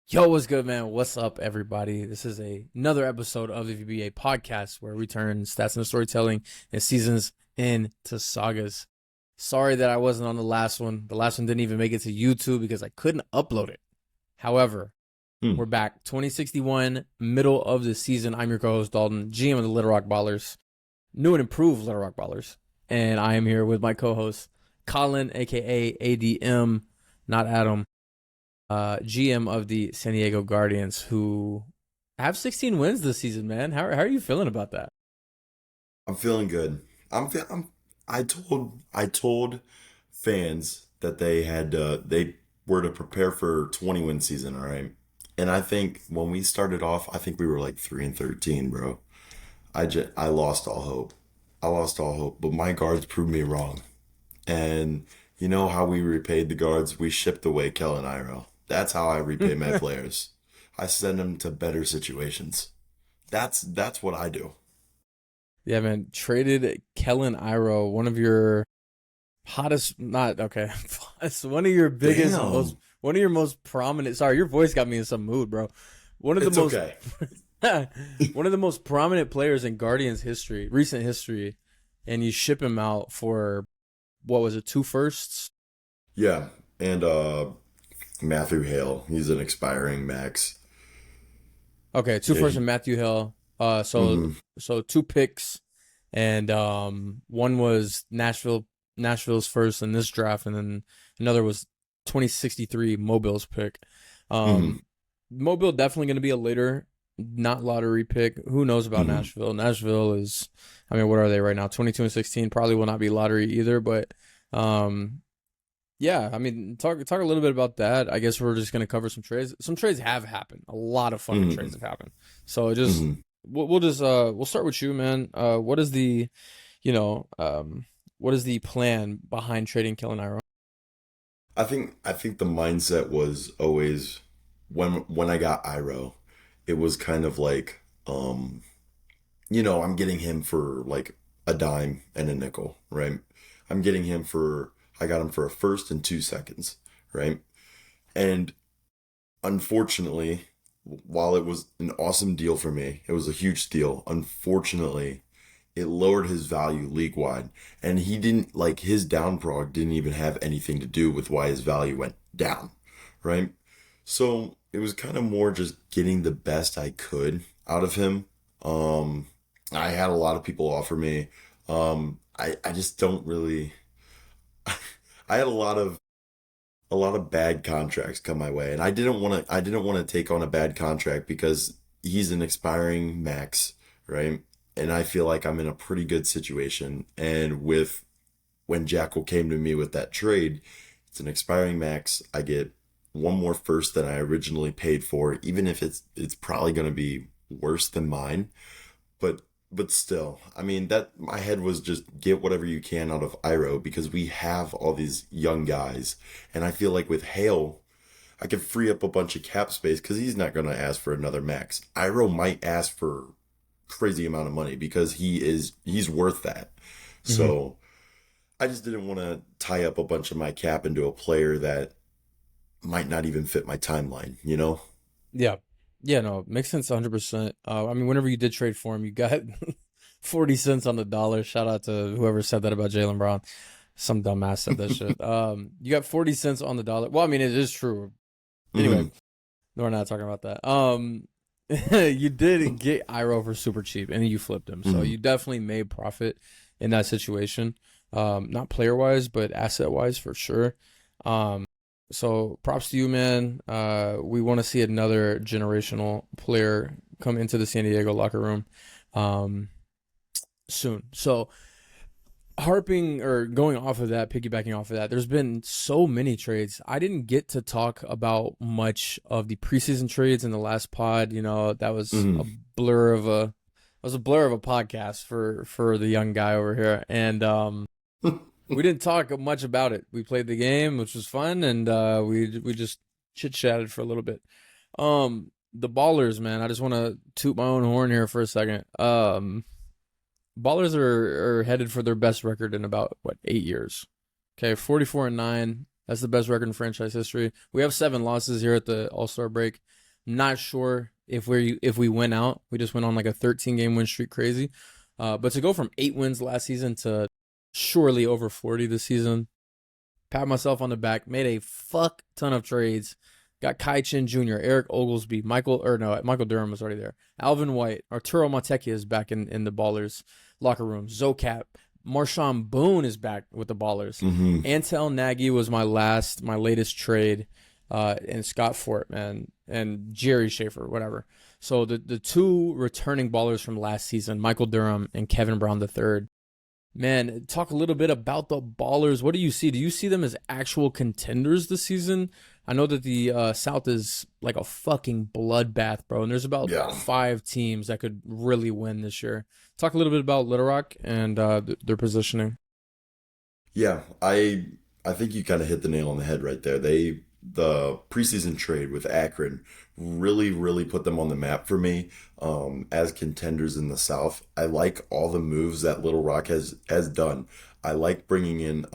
Yo, what's good, man? What's up, everybody? This is another episode of the VBA podcast where we turn stats and storytelling and seasons into sagas. Sorry that I wasn't on the last one. The last one didn't even make it to YouTube because I couldn't upload it. However, Hmm. we're back. 2061, middle of the season. I'm your co-host, Dalton, GM of the Little Rock Ballers, new and improved Little Rock Ballers. And I am here with my co-host, Colin, aka ADM, not Adam. GM of the San Diego Guardians, who have 16 wins this season, man. How are you feeling about that? I'm feeling good. I told fans that they were to prepare for 20 win season, all right? And I think when we started off, I think we were like 3-13, bro. I lost all hope. I lost all hope, but my guards proved me wrong. And you know how we repaid the guards? We shipped away Kellen Iro. That's how I repay my players. I send them to better situations. That's what I do. Yeah, man. Traded Kellen Iro, one of your hottest, not okay, it's one of your biggest, Damn. one of your most prominent. Sorry, your voice got me in some mood, bro. One of the It's most, okay. one of the most prominent players in Guardians history, recent history, and you ship him out for what was it, two firsts? Yeah. And Matthew Hale, he's an expiring max. Okay, two Yeah, firsts and Matthew Hill. So mhm. so two picks, and one was Nashville's first in this draft, and then another was 2063 Mobile's pick. Mhm. Um, Mobile definitely going to be a later, not lottery pick. Who knows about Mhm. Nashville? Nashville is, I mean, what are they right now? 22 and 16 probably will not be lottery either, but um, yeah, I mean, talk a little bit about that. I guess we're just gonna cover some trades. Some trades have happened. A lot of fucking trades Mhm. have happened. So just Mhm. we'll just we'll start with you, man. What is the, you know, what is the plan behind trading Kellen Iro? I think the mindset was always when I got Iro, it was kind of like I'm getting him for like a dime and a nickel, right? I'm getting him for I got him for a first and 2 seconds, right? And unfortunately, while it was an awesome deal for me, it was a huge deal. Unfortunately, it lowered his value league wide. And he didn't like his down prog didn't even have anything to do with why his value went down, right? So it was kind of more just getting the best I could out of him. Um, I had a lot of people offer me. I just don't really. I had a lot of bad contracts come my way, and I didn't want to take on a bad contract because he's an expiring max, right? And I feel like I'm in a pretty good situation. And with when Jackal came to me with that trade, it's an expiring max. I get one more first than I originally paid for, even if it's probably going to be worse than mine. But but still, I mean that my head was just get whatever you can out of Iro because we have all these young guys, and I feel like with Hale, I could free up a bunch of cap space because he's not gonna ask for another max. Iro might ask for crazy amount of money because he's worth that. Hmm. So I just didn't want to tie up a bunch of my cap into a player that might not even fit my timeline, you know? Yeah, yeah, no, makes sense 100%. I mean, whenever you did trade for him, you got 40 cents on the dollar. Shout out to whoever said that about Jalen Brown. Some dumbass said that shit. You got 40 cents on the dollar. Well, I mean, it is true. Anyway, Hmm. we're not talking about that. You did get Iro for super cheap, and then you flipped him, so Hmm. you definitely made profit in that situation. Not player wise, but asset wise for sure. Um, so props to you, man. We want to see another generational player come into the San Diego locker room, um, soon. So harping or going off of that, piggybacking off of that, there's been so many trades. I didn't get to talk about much of the preseason trades in the last pod. You know, that was a Hmm. blur of a podcast for the young guy over here. And we didn't talk much about it. We played the game, which was fun, and we just chit chatted for a little bit. The ballers, man. I just want to toot my own horn here for a second. Ballers are headed for their best record in about what 8 years. Okay, 44 and 9. That's the best record in franchise history. We have 7 losses here at the All-Star break. Not sure if we win out. We just went on like a 13-game win streak, crazy. But to go from 8 wins last season to surely over 40 this season, pat myself on the back. Made a fuck ton of trades. Got Kai Chin Jr., Eric Oglesby, Michael Durham was already there. Alvin White, Arturo Montekia is back in the Ballers locker room. Zocap, Marshawn Boone is back with the Ballers. Mm-hmm. Antel Nagy was my latest trade, and Scott Fort, man, and Jerry Schaefer, whatever. So the two returning Ballers from last season, Michael Durham and Kevin Brown III. Man, talk a little bit about the Ballers. What do you see? Do you see them as actual contenders this season? I know that the South is like a fucking bloodbath, bro, and there's about 5 teams that could really win this year. Talk a little bit about Little Rock and their positioning. Yeah, I think you kind of hit the nail on the head right there. The preseason trade with Akron really, really put them on the map for me as contenders in the South. I like all the moves that Little Rock has done. I like bringing in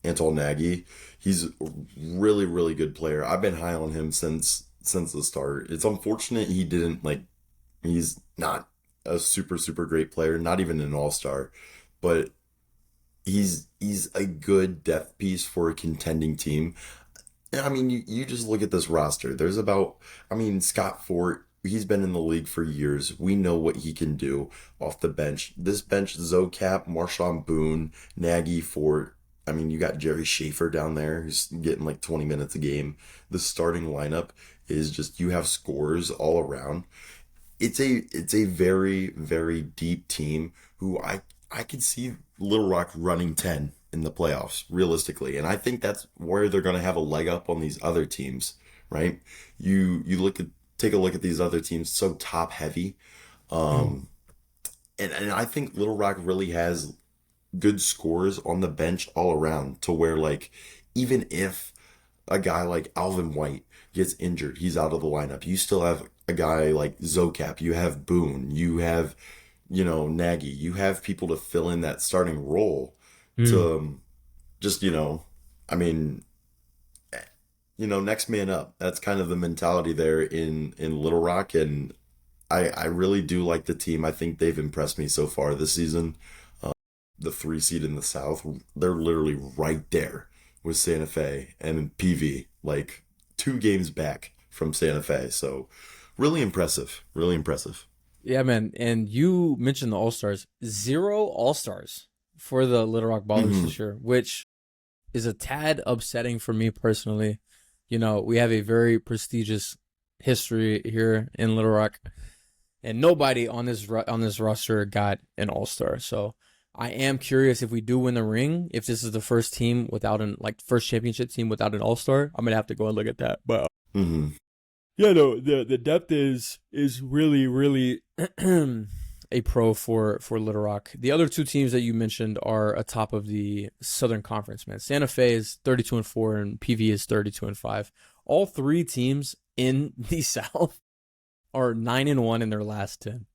Anton Nagy. He's a really, really good player. I've been high on him since the start. It's unfortunate he's not a super, super great player, not even an all-star, but he's a good depth piece for a contending team. I mean, you just look at this roster. Scott Fort, he's been in the league for years. We know what he can do off the bench. This bench, Zocap, Marshawn Boone, Nagy, Fort. I mean, you got Jerry Schaefer down there who's getting like 20 minutes a game. The starting lineup is just, you have scores all around. It's a very, very deep team who I could see Little Rock running 10 in the playoffs, realistically. And I think that's where they're going to have a leg up on these other teams, right? You take a look at these other teams, so top heavy. And I think Little Rock really has good scores on the bench all around, to where, like, even if a guy like Alvin White gets injured, he's out of the lineup, you still have a guy like Zocap, you have Boone, you have, Nagy, you have people to fill in that starting role to just, next man up. That's kind of the mentality there in Little Rock. And I really do like the team. I think they've impressed me so far this season. The 3 seed in the South, they're literally right there with Santa Fe and PV, like 2 games back from Santa Fe. So really impressive. Really impressive. Yeah, man. And you mentioned the All-Stars. 0 All-Stars for the Little Rock Ballers this year, which is a tad upsetting for me personally. We have a very prestigious history here in Little Rock, and nobody on this roster got an All-Star. So I am curious, if we do win the ring, if this is the first team without first championship team without an All-Star. I'm gonna have to go and look at that. But yeah, no, the depth is really, really a pro for Little Rock. The other 2 teams that you mentioned are atop of the Southern Conference, man. Santa Fe is 32-4 and PV is 32-5. All 3 teams in the South are 9-1 in their last 10.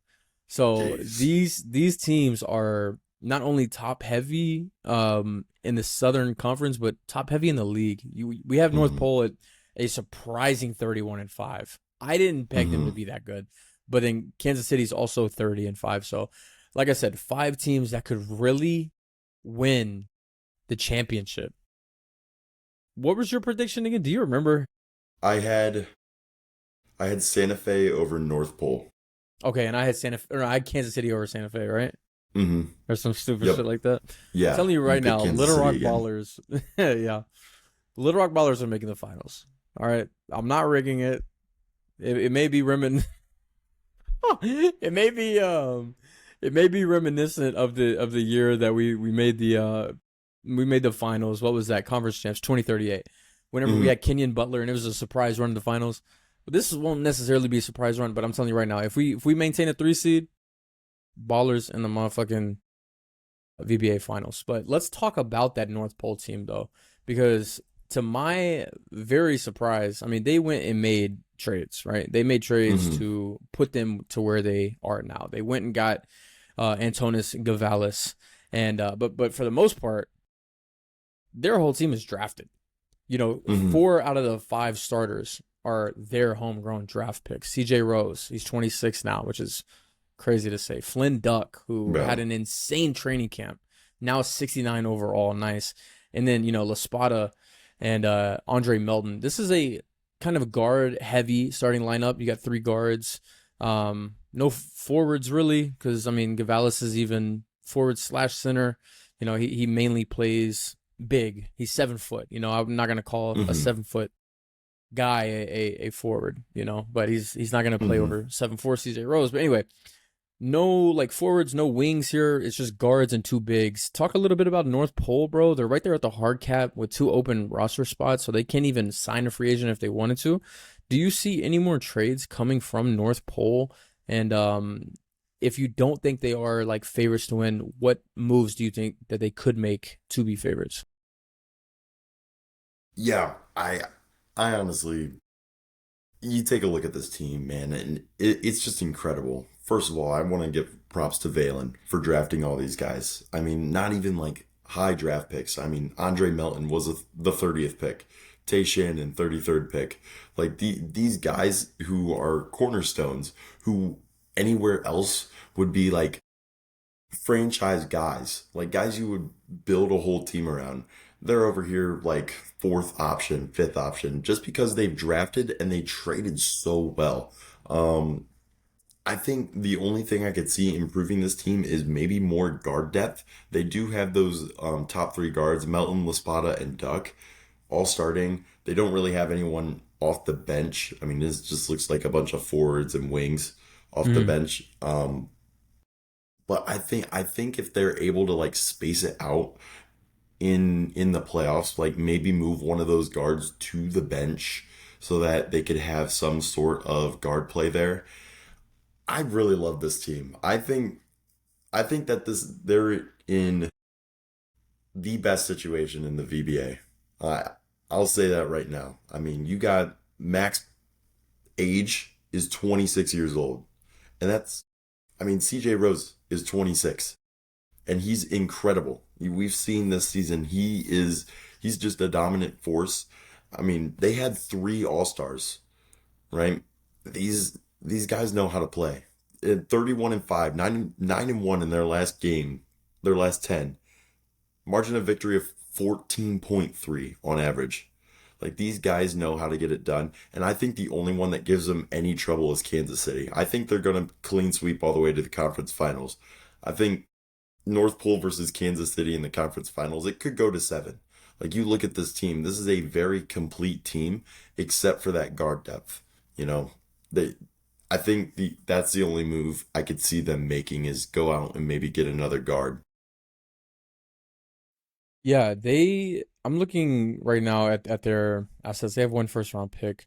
So Jeez. these teams are not only top heavy in the Southern Conference, but top heavy in the league. We have North Pole at a surprising 31-5. I didn't peg them to be that good. But then Kansas City's also 30-5. So, like I said, 5 teams that could really win the championship. What was your prediction again? Do you remember? I had Santa Fe over North Pole. Okay, and I had Kansas City over Santa Fe, right? Or some stupid shit like that. Yeah. I'm telling you right now, Little Rock City Ballers. Yeah. Little Rock Ballers are making the finals. All right. I'm not rigging it. It may be it may be reminiscent of the year that we made the finals. What was that? Conference champs 2038. Whenever we had Kenyon Butler and it was a surprise run to the finals. But this won't necessarily be a surprise run, but I'm telling you right now, if we maintain a 3 seed, Ballers in the motherfucking VBA finals. But let's talk about that North Pole team though, because to my very surprise, I mean, they went and made trades, right? They made trades to put them to where they are now. They went and got Antonis Gavalis, and but for the most part, their whole team is drafted. Hmm. 4 out of the 5 starters are their homegrown draft picks. CJ Rose, he's 26 now, which is crazy to say. Flynn Duck, who had Yeah. an insane training camp, now 69 overall, nice. And then, LaSpada and Andre Melton. This is a kind of guard heavy starting lineup. You got 3 guards. No forwards really, because I mean Gavalis is even forward/center. He mainly plays big. He's 7 foot. I'm not gonna call a Hmm. 7 foot guy a forward. But he's not gonna play Hmm. over 7'4" CJ Rose. But anyway, no like forwards, no wings here. It's just guards and 2 bigs. Talk a little bit about North Pole, bro. They're right there at the hard cap with 2 open roster spots, so they can't even sign a free agent if they wanted to. Do you see any more trades coming from North Pole? And if you don't think they are like favorites to win, what moves do you think that they could make to be favorites? Yeah, I honestly, you take a look at this team, man, and it's just incredible. First of all, I want to give props to Valen for drafting all these guys. I mean, not even like high draft picks. I mean, Andre Melton was the 30th pick, Tay Shannon 33rd pick. Like these guys who are cornerstones, who anywhere else would be like franchise guys, like guys you would build a whole team around. They're over here like fourth option, fifth option, just because they've drafted and they traded so well. Um, I think the only thing I could see improving this team is maybe more guard depth. They do have those top 3 guards, Melton, Laspada, and Duck, all starting. They don't really have anyone off the bench. I mean, this just looks like a bunch of forwards and wings off the Mm. bench. But I think if they're able to like space it out in the playoffs, like maybe move one of those guards to the bench so that they could have some sort of guard play there. I really love this team. I think that they're in the best situation in the VBA. I'll say that right now. I mean, you got max age is 26 years old. And that's I mean, CJ Rose is 26. And he's incredible. We've seen this season. He's just a dominant force. I mean, they had 3 All-Stars, right? These guys know how to play. 31-5, 9-1 in their last game, their last 10. Margin of victory of 14.3 on average. Like these guys know how to get it done. And I think the only one that gives them any trouble is Kansas City. I think they're going to clean sweep all the way to the conference finals. I think North Pole versus Kansas City in the conference finals, it could go to 7. Like you look at this team, this is a very complete team, except for that guard depth. You know, they. I think that's the only move I could see them making is go out and maybe get another guard. Yeah, I'm looking right now at their assets. They have 1 first round pick.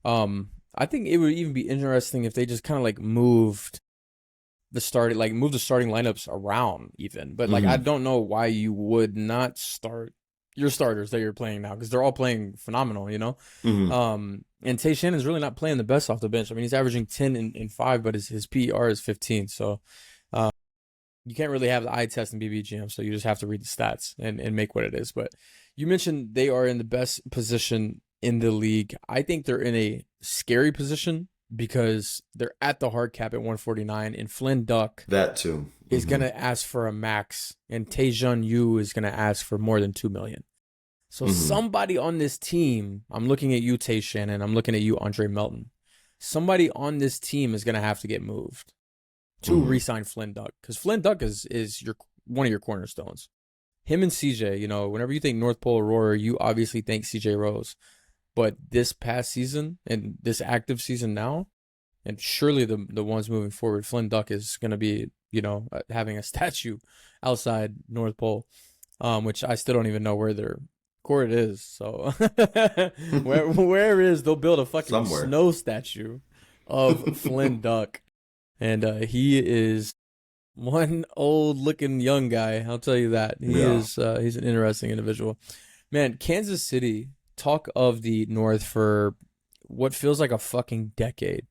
I think it would even be interesting if they just kind of like move the starting lineups around even. But like I Hmm. don't know why you would not start your starters that you're playing now because they're all playing phenomenal. Hmm. And Tay Shannon's really not playing the best off the bench. I mean, he's averaging 10 and 5, but his PER is 15. So um, you can't really have the eye test in BBGM, so you just have to read the stats and make what it is. But you mentioned they are in the best position in the league. I think they're in a scary position because they're at the hard cap at 149, and Flynn Duck That too. is Hmm. gonna ask for a max, and Taejun Yu is gonna ask for more than 2 million. So Hmm. somebody on this team, I'm looking at you, Tay Shannon. I'm looking at you, Andre Melton. Somebody on this team is gonna have to get moved to Hmm. re-sign Flynn Duck because Flynn Duck is your one of your cornerstones. Him and CJ, whenever you think North Pole Aurora, you obviously think CJ Rose. But this past season and this active season now, and surely the ones moving forward, Flynn Duck is going to be having a statue outside North Pole, which I still don't even know where their court is. So where it is, they'll build a fucking Somewhere. snow statue of Flynn Duck, and he is one old looking young guy. I'll tell you that Yeah. he's an interesting individual. Man, Kansas City, talk of the North for what feels like a fucking decade,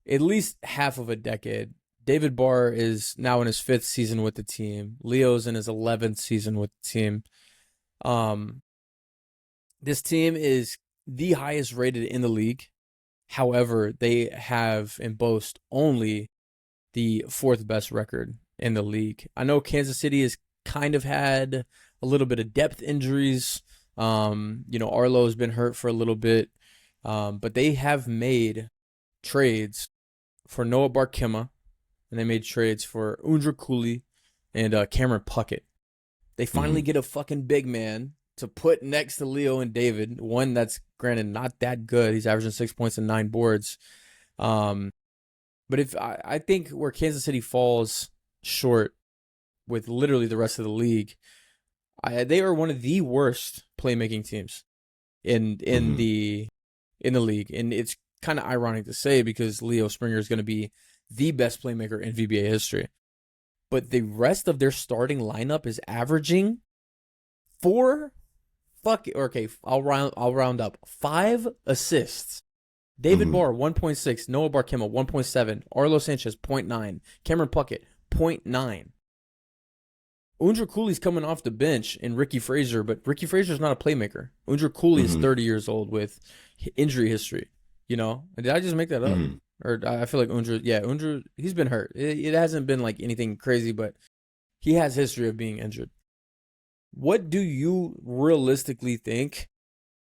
at least half of a decade. David Barr is now in his 5th season with the team. Leo's in his 11th season with the team. Um, This team is the highest rated in the league. However, they have and boast only the fourth best record in the league. I know Kansas City has kind of had a little bit of depth injuries. Arlo's been hurt for a little bit, but they have made trades for Noah Barkema, and they made trades for Undra Cooley and Cameron Puckett. They finally Mm-hmm. get a fucking big man to put next to Leo and David. One that's granted not that good. He's averaging 6 points and 9 boards. But if I think where Kansas City falls short with literally the rest of the league, they are one of the worst playmaking teams in Mm-hmm. the league, and it's kind of ironic to say because Leo Springer is going to be the best playmaker in VBA history, but the rest of their starting lineup is averaging I'll round up 5 assists. David Mm-hmm. Barr 1.6, Noah Barkema 1.7, Arlo Sanchez 0.9, Cameron Puckett 0.9. Undra Cooley's coming off the bench and Ricky Frazier, but Ricky Frazier's not a playmaker. Undra Cooley is Mm-hmm. 30 years old with injury history. Did I just make that up? Mm-hmm. Or I feel like Undra, he's been hurt. It hasn't been like anything crazy, but he has history of being injured. What do you realistically think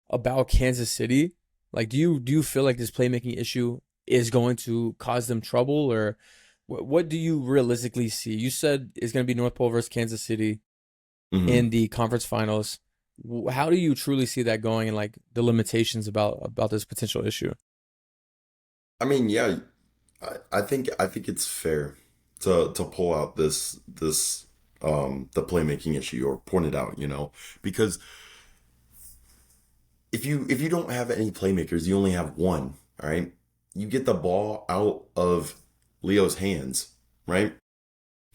about Kansas City? Like, do you feel like this playmaking issue is going to cause them trouble, or what do you realistically see? You said it's going to be North Pole versus Kansas City Mm-hmm. in the conference finals. How do you truly see that going, and like the limitations about this potential issue? I mean, yeah, I think it's fair to pull out this the playmaking issue or point it out, because if you don't have any playmakers, you only have one, all right? You get the ball out of Leo's hands, right?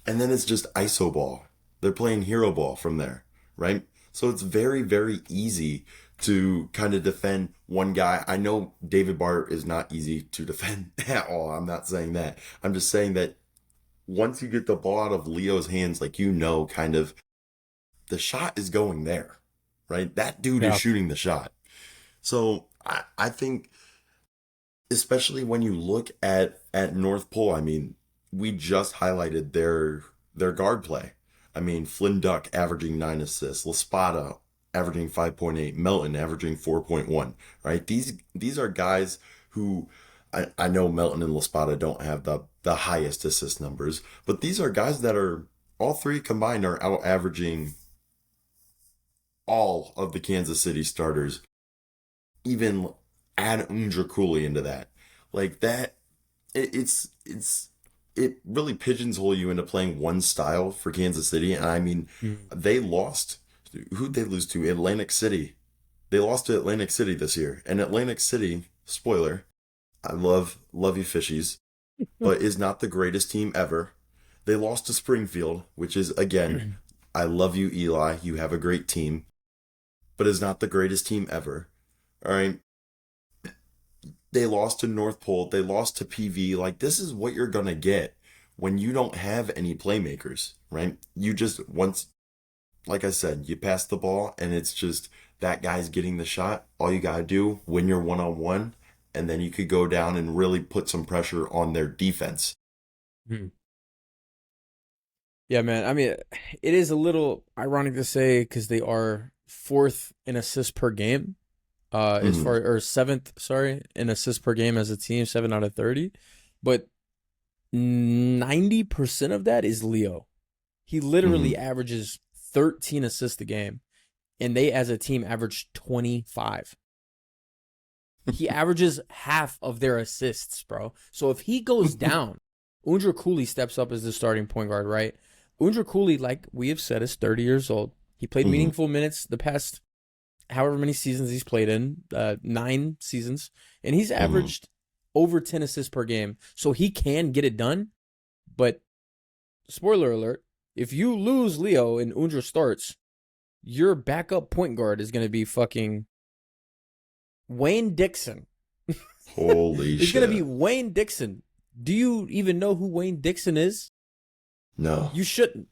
And then it's just ISO ball. They're playing hero ball from there, right? So it's very, very easy to kind of defend one guy. I know David Bart is not easy to defend at all. I'm not saying that. I'm just saying that once you get the ball out of Leo's hands, like, kind of the shot is going there, right? That dude is Yeah. shooting the shot. So I think, especially when you look at North Pole, I mean, we just highlighted their guard play. I mean, Flynn Duck averaging 9 assists, Laspada averaging 5.8, Melton averaging 4.1. Right? These are guys who I know Melton and Laspada don't have the highest assist numbers, but these are guys that are all three combined are out averaging all of the Kansas City starters, even add Undra Cooley into that. Like that, it really pigeonhole you into playing one style for Kansas City. And I mean, Mhm. they lost. Who'd they lose to? Atlantic City. They lost to Atlantic City this year. And Atlantic City, spoiler, I love you fishies, but is not the greatest team ever. They lost to Springfield, which is again, I love you, Eli. You have a great team, but is not the greatest team ever. All right. They lost to North Pole. They lost to PV. Like, this is what you're going to get when you don't have any playmakers, right? You just, once, like I said, you pass the ball and it's just that guy's getting the shot. All you got to do, win your one on one, and then you could go down and really put some pressure on their defense. Mhm. Yeah, man. I mean, it is a little ironic to say because they are fourth in assists per game, as Mm-hmm. far or seventh, sorry, in assists per game as a team, 7 out of 30. But 90% of that is Leo. He literally Mm-hmm. averages 13 assists a game, and they as a team average 25. He averages half of their assists, bro. So if he goes down, Undra Cooley steps up as the starting point guard, right? Undra Cooley, like we have said, is 30 years old. He played Mm-hmm. meaningful minutes the past however many seasons he's played in, 9 seasons, and he's Mm-hmm. averaged over 10 assists per game. So he can get it done. But spoiler alert, if you lose Leo and Undra starts, your backup point guard is going to be fucking Wayne Dixon. Holy It's going to be shit. Wayne Dixon. Do you even know who Wayne Dixon is? No. You shouldn't.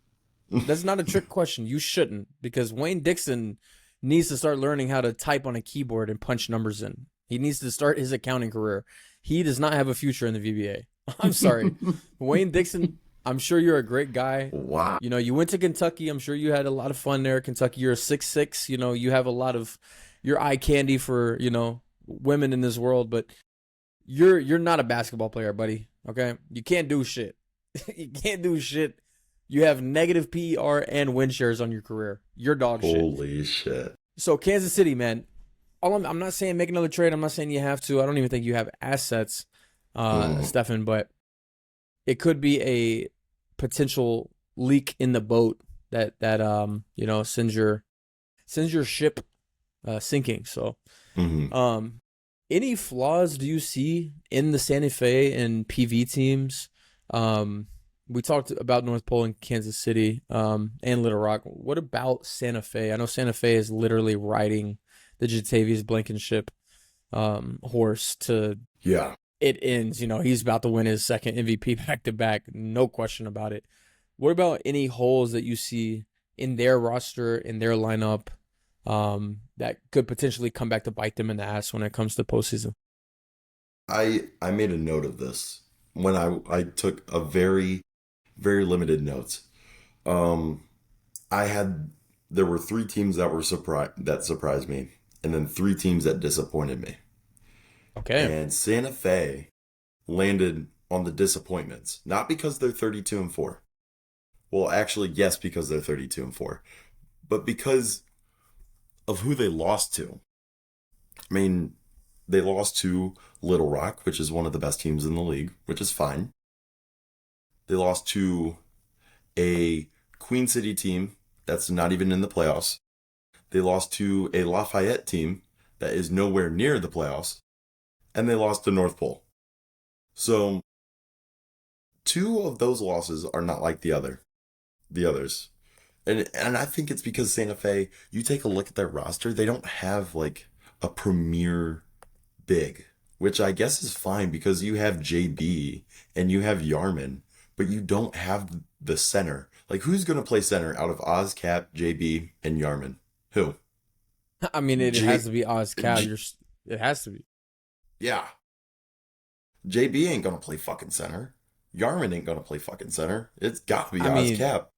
That's not a trick question. You shouldn't, because Wayne Dixon needs to start learning how to type on a keyboard and punch numbers in. He needs to start his accounting career. He does not have a future in the VBA. I'm sorry. Wayne Dixon, I'm sure you're a great guy. Wow. You know, you went to Kentucky. I'm sure you had a lot of fun there. Kentucky, you're a 6'6". You know, you have a lot of your eye candy for, you know, women in this world, but you're not a basketball player, buddy. Okay? You can't do shit. You can't do shit. You have negative PER and win shares on your career. You're dog shit. Holy shit. So Kansas City, man. I'm not saying make another trade. I'm not saying you have to. I don't even think you have assets, Stefan, but it could be a potential leak in the boat that you know, sends your ship sinking. So any flaws do you see in the Santa Fe and PV teams? We talked about North Pole and Kansas City and Little Rock. What about Santa Fe? I know Santa Fe is literally riding the Jatavius Blankenship horse to it ends. You know, he's about to win his second MVP back-to-back, no question about it. What about any holes that you see in their roster, in their lineup, that could potentially come back to bite them in the ass when it comes to postseason? I made a note of this when I took a very, very limited notes. There were 3 teams that surprised me, and then 3 teams that disappointed me. Okay. And Santa Fe landed on the disappointments, not because they're 32-4. Well, actually, yes, because they're 32-4, but because of who they lost to. I mean, they lost to Little Rock, which is one of the best teams in the league, which is fine. They lost to a Queen City team that's not even in the playoffs. They lost to a Lafayette team that is nowhere near the playoffs. And they lost to North Pole. So 2 of those losses are not like the others. And I think it's because Santa Fe, you take a look at their roster, they don't have like a premier big, which I guess is fine because you have JB and you have Yarman, but you don't have the center. Like, who's going to play center out of Oz, Cap, JB, and Yarman? Who? I mean, it has to be Oz Cap. It has to be. Yeah. JB ain't going to play fucking center. Yarman ain't going to play fucking center. It's got to be Oz, Cap.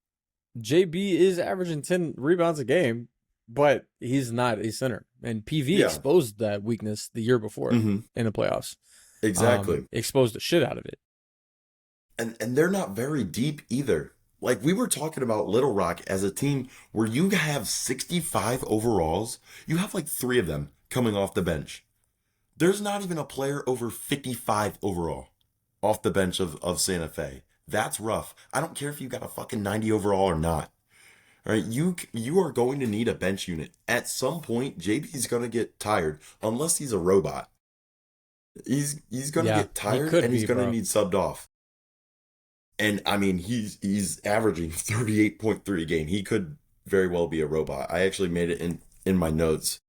JB is averaging 10 rebounds a game, but he's not a center. And PV exposed that weakness the year before in the playoffs. Exactly. Exposed the shit out of it. And they're not very deep either. Like, we were talking about Little Rock as a team where you have 65 overalls. You have like 3 of them coming off the bench. There's not even a player over 55 overall off the bench of Santa Fe. That's rough. I don't care if you got a fucking 90 overall or not. All right, you are going to need a bench unit. At some point, JB's going to get tired unless he's a robot. He's going to get tired and he's going to need subbed off. And I mean, he's averaging 38.3 a game. He could very well be a robot. I actually made it in my notes.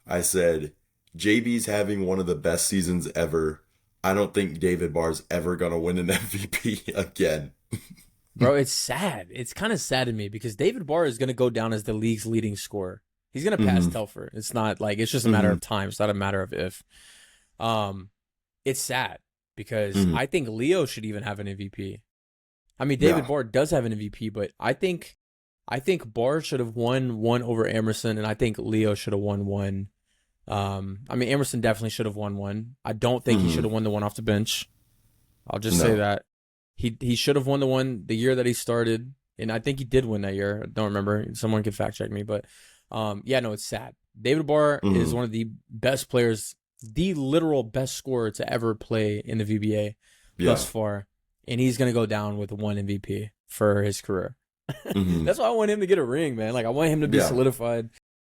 I said, JB's having one of the best seasons ever. I don't think David Barr's ever going to win an MVP again. Bro, it's sad. It's kind of sad to me because David Barr is going to go down as the league's leading scorer. He's going to pass Telfer. It's not like, it's just a matter of time. It's not a matter of if. It's sad because I think Leo should even have an MVP. I mean, David Barr does have an MVP, but I think Barr should have won one over Emerson, and I think Leo should have won one. I mean, Emerson definitely should have won one. I don't think he should have won the one off the bench. I'll just say that. He should have won the one the year that he started, and I think he did win that year. I don't remember. Someone can fact check me, but it's sad. David Barr is one of the best players, the literal best scorer to ever play in the VBA thus far, and he's gonna go down with one MVP for his career. That's why I want him to get a ring, man. Like, I want him to be solidified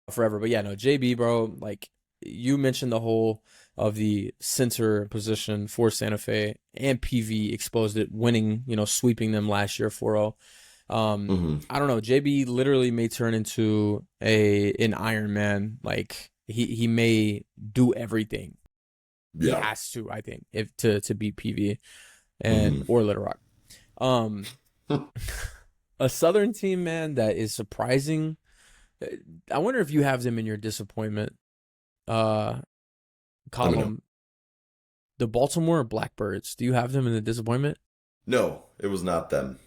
forever. But JB, bro, like, you mentioned the whole of the center position for Santa Fe, and PV exposed it, winning, sweeping them last year 4-0. I don't know. JB literally may turn into an Iron Man. Like, he may do everything. He has to, I think, to beat PV and or Little Rock. A Southern team, man, that is surprising I wonder if you have them in your disappointment uh Let me know. column. The Baltimore Blackbirds. Do you have them in the disappointment? No, it was not them.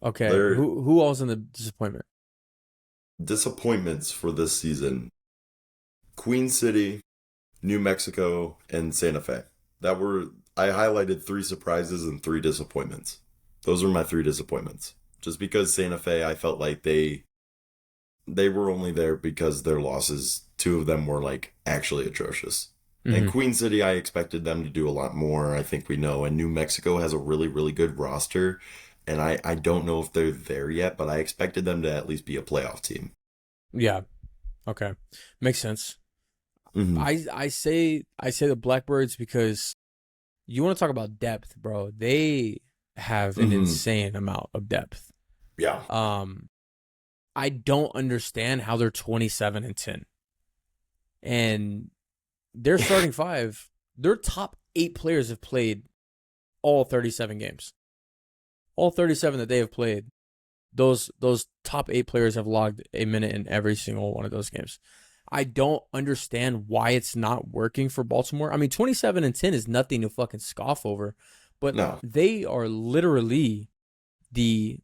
Okay. Their Who else in the disappointment? disappointments for this season: Queen City, New Mexico, and Santa Fe. That were I highlighted three surprises and three disappointments. Those are my three disappointments. Just because Santa Fe, I felt like they were only there because their losses, two of them were like actually atrocious. And Hmm. Queen City, I expected them to do a lot more. I think we know. And New Mexico has a really, really good roster. And I don't know if they're there yet, but I expected them to at least be a playoff team. Yeah. Okay. Makes sense. Mm-hmm. I say the Blackbirds because you want to talk about depth, bro. They have an Mm-hmm. insane amount of depth. Yeah. Um, I don't understand how they're 27-10. And their starting five, their top 8 players have played all 37 games. All 37 that they have played, those top 8 players have logged a minute in every single one of those games. I don't understand why it's not working for Baltimore. I mean, 27-10 is nothing to fucking scoff over, but No. they are literally the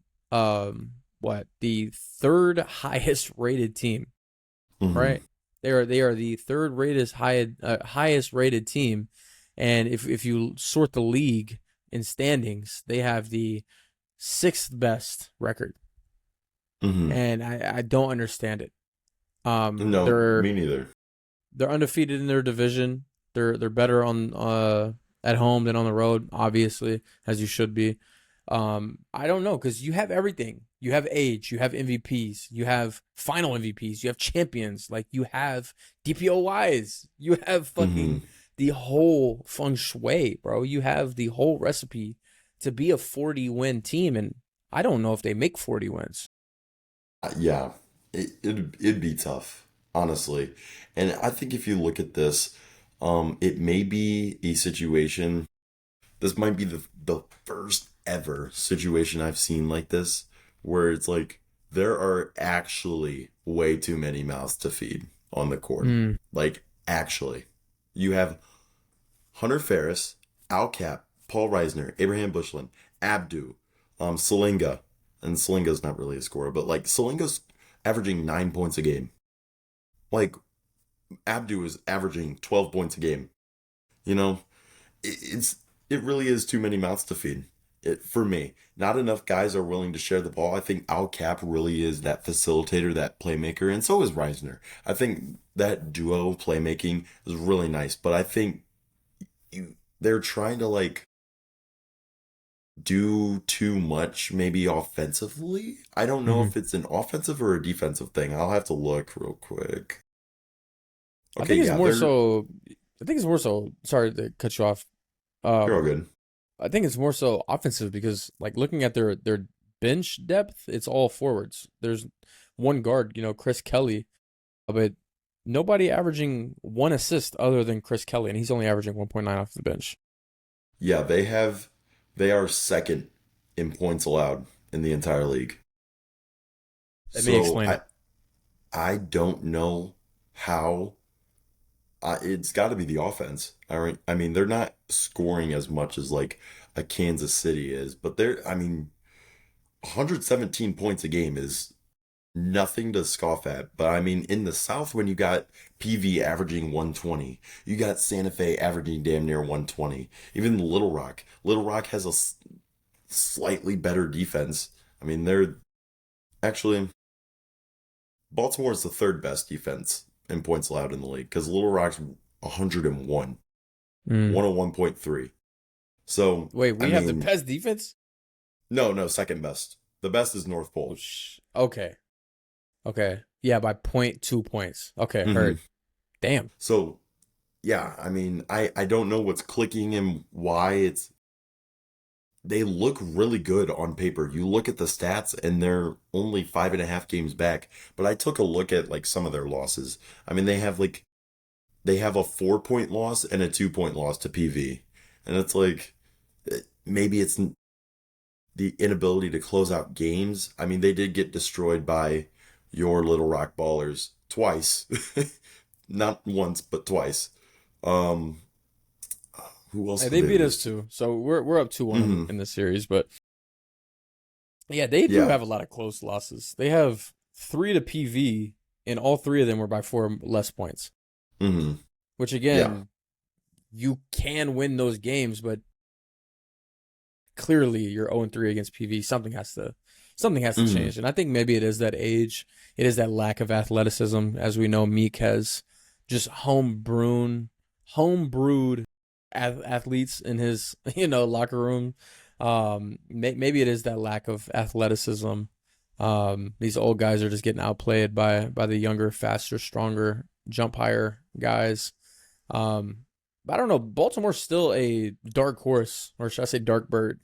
the third highest rated team, Mm-hmm. right? They are the highest rated team, and if you sort the league in standings, they have the sixth best record, Mm-hmm. and I don't understand it. Um, No, they're me neither. they're undefeated in their division. They're better on at home than on the road, obviously, as you should be. I don't know because you have everything. You have age, you have MVPs, you have final MVPs, you have champions, like you have DPOYs, you have Mm-hmm. fucking the whole feng shui, bro. You have the whole recipe to be a 40 win team, and I don't know if they make 40 wins. Yeah, it'd be tough, honestly. And I think if you look at this, it may be a situation. This might be the first ever situation I've seen like this, where it's like there are actually way too many mouths to feed on the court. Mm, Like actually, you have Hunter Ferris, Al Cap, Paul Reisner, Abraham Bushland, Abdu, Salinga, and Salinga's not really a scorer, but like Salinga's averaging 9 points a game. Like Abdu is averaging 12 points a game. You know, it's it really is too many mouths to feed. It for me. Not enough guys are willing to share the ball. I think Al Cap really is that facilitator, that playmaker, and so is Reisner. I think that duo playmaking is really nice, but I think they're trying to like do too much maybe offensively. I don't know hmm. if it's an offensive or a defensive thing. I'll have to look real quick. I Okay, think it's yeah, more so. I think it's more so. Sorry to cut you off. they're all Um, good. I think it's more so offensive because, like, looking at their bench depth, it's all forwards. There's one guard, Chris Kelly, but nobody averaging one assist other than Chris Kelly, and he's only averaging 1.9 off the bench. Yeah, they are second in points allowed in the entire league. Let me So explain. I don't know how it's got to be the offense. I mean, they're not scoring as much as like a Kansas City is, but I mean, 117 points a game is nothing to scoff at. But I mean, in the South, when you got PV averaging 120, you got Santa Fe averaging damn near 120. Even Little Rock. Little Rock has a slightly better defense. I mean, they're actually Baltimore's the third best defense in points allowed in the league because Little Rock's 101, Mm. 101.3. So, Wait, I we have the mean, best defense? no, second best. The best is North Oh, Pole. okay. Okay. Yeah, by point 2 points. Okay, Hmm. heard. Damn. So, yeah, I mean, I don't know what's clicking and why they look really good on paper. You look at the stats and they're only 5.5 games back. But I took a look at like some of their losses. I mean, they have a 4 point loss and a 2 point loss to PV. And it's like maybe it's the inability to close out games. I mean, they did get destroyed by, your Little Rock Ballers twice. Not once, but twice. Um, who else Hey, did they they beat us lose to? too, so we're up 2-1 Hmm. in the series. But yeah, they do Yeah. have a lot of close losses. They have 3 to PV, and all 3 of them were by 4 less points. Hmm. Which Yeah. again, you can win those games, but clearly you're 0-3 against PV. Something has to Hmm. change. And I think maybe it is that age. It is that lack of athleticism. As we know, Meek has just homebrewed athletes in his, locker room. Maybe it is that lack of athleticism. These old guys are just getting outplayed by the younger, faster, stronger, jump higher guys. Um, I don't know. Baltimore's still a dark horse, or should I say dark bird?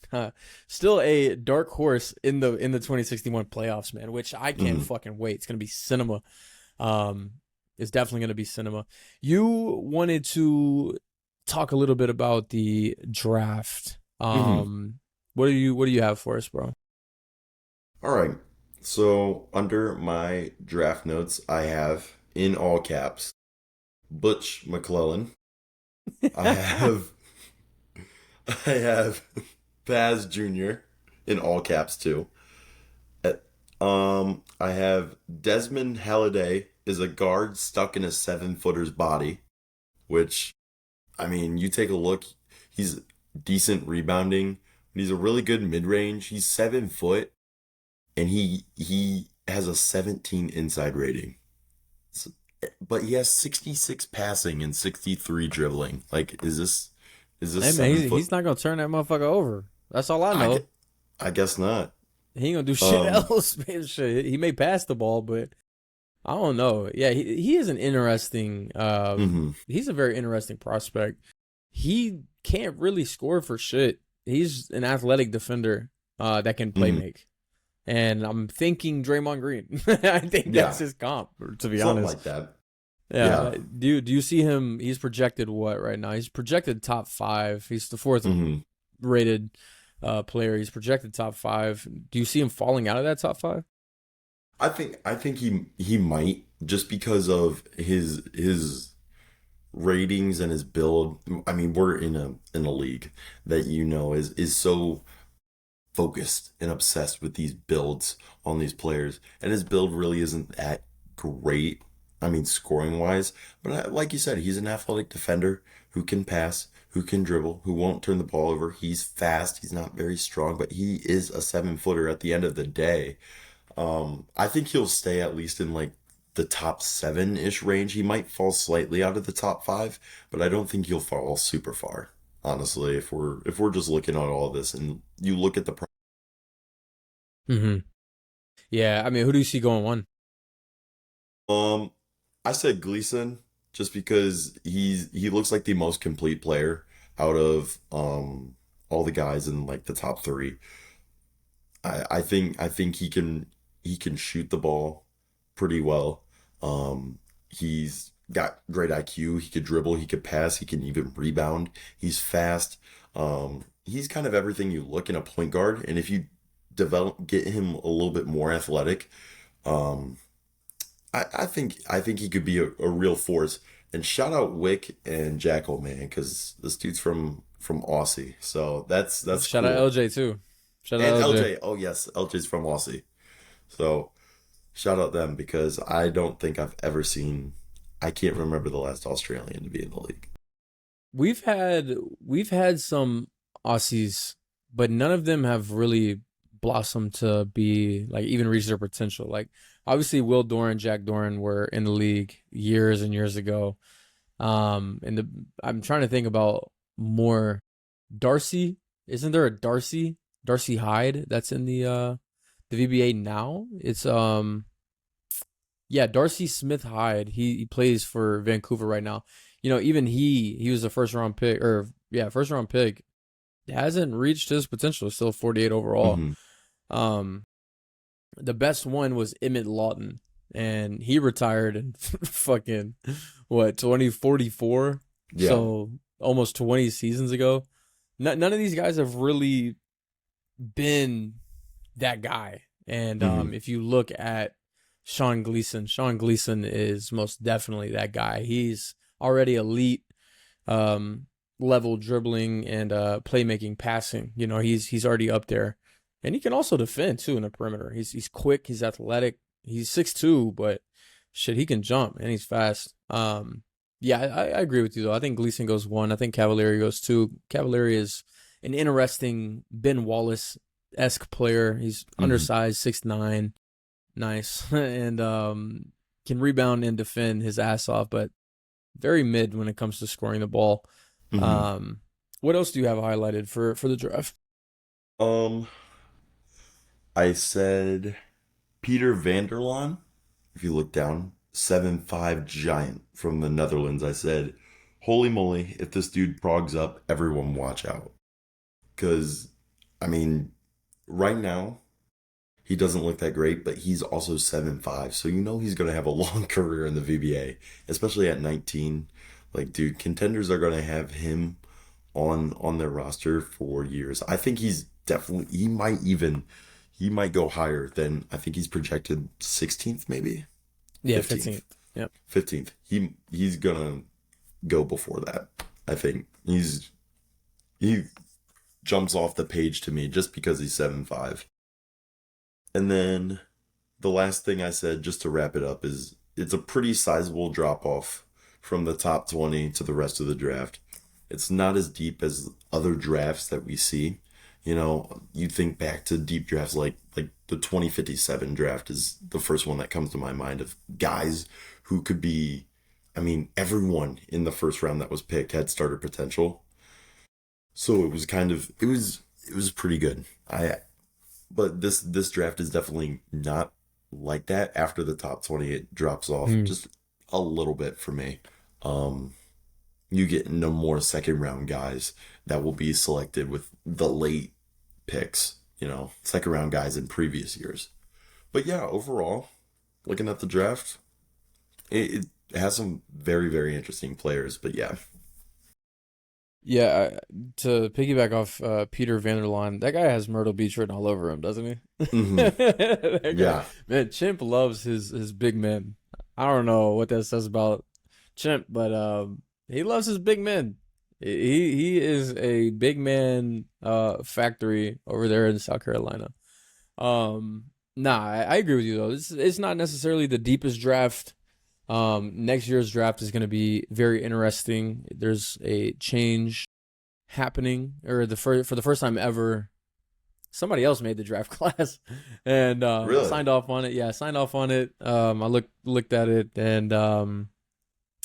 Still a dark horse in the 2061 playoffs, man. Which I can't Hmm. fucking wait. It's gonna be cinema. Um, it's definitely gonna be cinema. You wanted to talk a little bit about the draft. Hmm. What do you have for us, bro? All right. So under my draft notes, I have in all caps Butch McClellan. I have I have Paz Jr. in all caps too. Uh, I have Desmond Halliday is a guard stuck in a 7-footer's body, which I mean, you take a look, he's decent rebounding. He's a really good mid range. He's 7 foot, and he has a 17 inside rating. So- but he has 66 passing and 63 dribbling. Like, is this Hey man, seven he's foot? not gonna turn that motherfucker over. That's all I I, know. gue- I guess not. He ain't gonna do shit Um, else, man. Shit, he may pass the ball, but I don't know. Yeah, he is an interesting. mhm. He's a very interesting prospect. He can't really score for shit. He's an athletic defender that can play Mhm. make. And I'm thinking Draymond Green. I think that's Yeah, his comp, to be something honest. like that. Yeah. Yeah. Do you see him? He's projected what right now? He's projected top 5. He's the 4th Hmm. rated player. He's projected top 5. Do you see him falling out of that top 5? I think he might just because of his ratings and his build. I mean, we're in a league that is so focused and obsessed with these builds on these players, and his build really isn't that great. I mean, scoring wise, but like you said, he's an athletic defender who can pass, who can dribble, who won't turn the ball over. He's fast. He's not very strong, but he is a 7 footer at the end of the day. I think he'll stay at least in like the top 7-ish range. He might fall slightly out of the top 5, but I don't think he'll fall super far. Honestly, if we're just looking at all this and you look at the Mm-hmm. Yeah, I mean, who do you see going one? um, I said Gleason just because he looks like the most complete player out of all the guys in like the top 3. I think he can shoot the ball pretty well. He's got great IQ. He could dribble. He could pass. He can even rebound. He's fast. He's kind of everything you look in a point guard. And if you get him a little bit more athletic, um, I think he could be a real force. And shout out Wick and Jackal, man, because this dude's from Aussie, so that's Shout out cool. LJ too. Shout out And LJ. LJ, oh yes, LJ's from Aussie. So shout out them because I don't think I've ever seen. I can't remember the last Australian to be in the league. We've had some Aussies, but none of them have really blossomed to be like even reach their potential. Like obviously Will Doran, Jack Doran were in the league years and years ago. And I'm trying to think about more. Darcy, isn't there a Darcy? Darcy Hyde that's in the VBA now? It's yeah, Darcy Smith Hyde. He plays for Vancouver right now. Even he was a first round pick, or yeah, first round pick. Hasn't reached his potential. Still 48 overall. Hmm. Um, the best one was Emmett Lawton, and he retired in fucking what 2044. Yeah. So almost 20 seasons ago. None of these guys have really been that guy. And Hmm. if you look at Sean Gleason. Sean Gleason is most definitely that guy. He's already elite um, level dribbling and playmaking, passing. You know, he's already up there, and he can also defend too in the perimeter. He's quick. He's athletic. He's 6'2", but shit, he can jump and he's fast. Yeah, I agree with you though. I think Gleason goes one. I think Cavalieri goes two. Cavalieri is an interesting Ben Wallace esque player. He's Hmm. undersized, 6'9", nice, and can rebound and defend his ass off, but very mid when it comes to scoring the ball. Hmm. Um, what else do you have highlighted for the draft? Um, I said Peter Vanderlaan. If you look down, 7'5" giant from the Netherlands. I said, holy moly, if this dude progs up, everyone watch out. Because, I mean, right now, he doesn't look that great, but he's also 7'5", so you know he's going to have a long career in the VBA, especially at 19. Like, dude, contenders are going to have him on their roster for years. I think he's definitely he might go higher than I think he's projected 16th maybe Yeah, 15th 15th. Yep. 15th. He's gonna go before that. I think he jumps off the page to me just because he's 7'5". And then the last thing I said, just to wrap it up, is it's a pretty sizable drop off from the top 20 to the rest of the draft. It's not as deep as other drafts that we see. You know, you think back to deep drafts like the 2057 draft is the first one that comes to my mind of guys who could be, I mean, everyone in the first round that was picked had starter potential. So it was kind of it was pretty good. I but this draft is definitely not like that. After the top 20, it drops off Hmm. just a little bit for me. Um, you get no more second round guys that will be selected with the late picks, you know, second round guys in previous years. But yeah, overall, looking at the draft, it has some very, very interesting players. But yeah. Yeah, to piggyback off Peter Vanderlaan, that guy has Myrtle Beach written all over him, doesn't he? Hmm. That guy, Yeah. man, Chimp loves his big men. I don't know what that says about Chimp, but he loves his big men. He is a big man factory over there in South Carolina. Nah, I agree with you though. It's not necessarily the deepest draft. Next year's draft is going to be very interesting. There's a change happening, or for the first time ever, somebody else made the draft class, and Really? signed off on it. Yeah, I signed off on it. I looked at it, and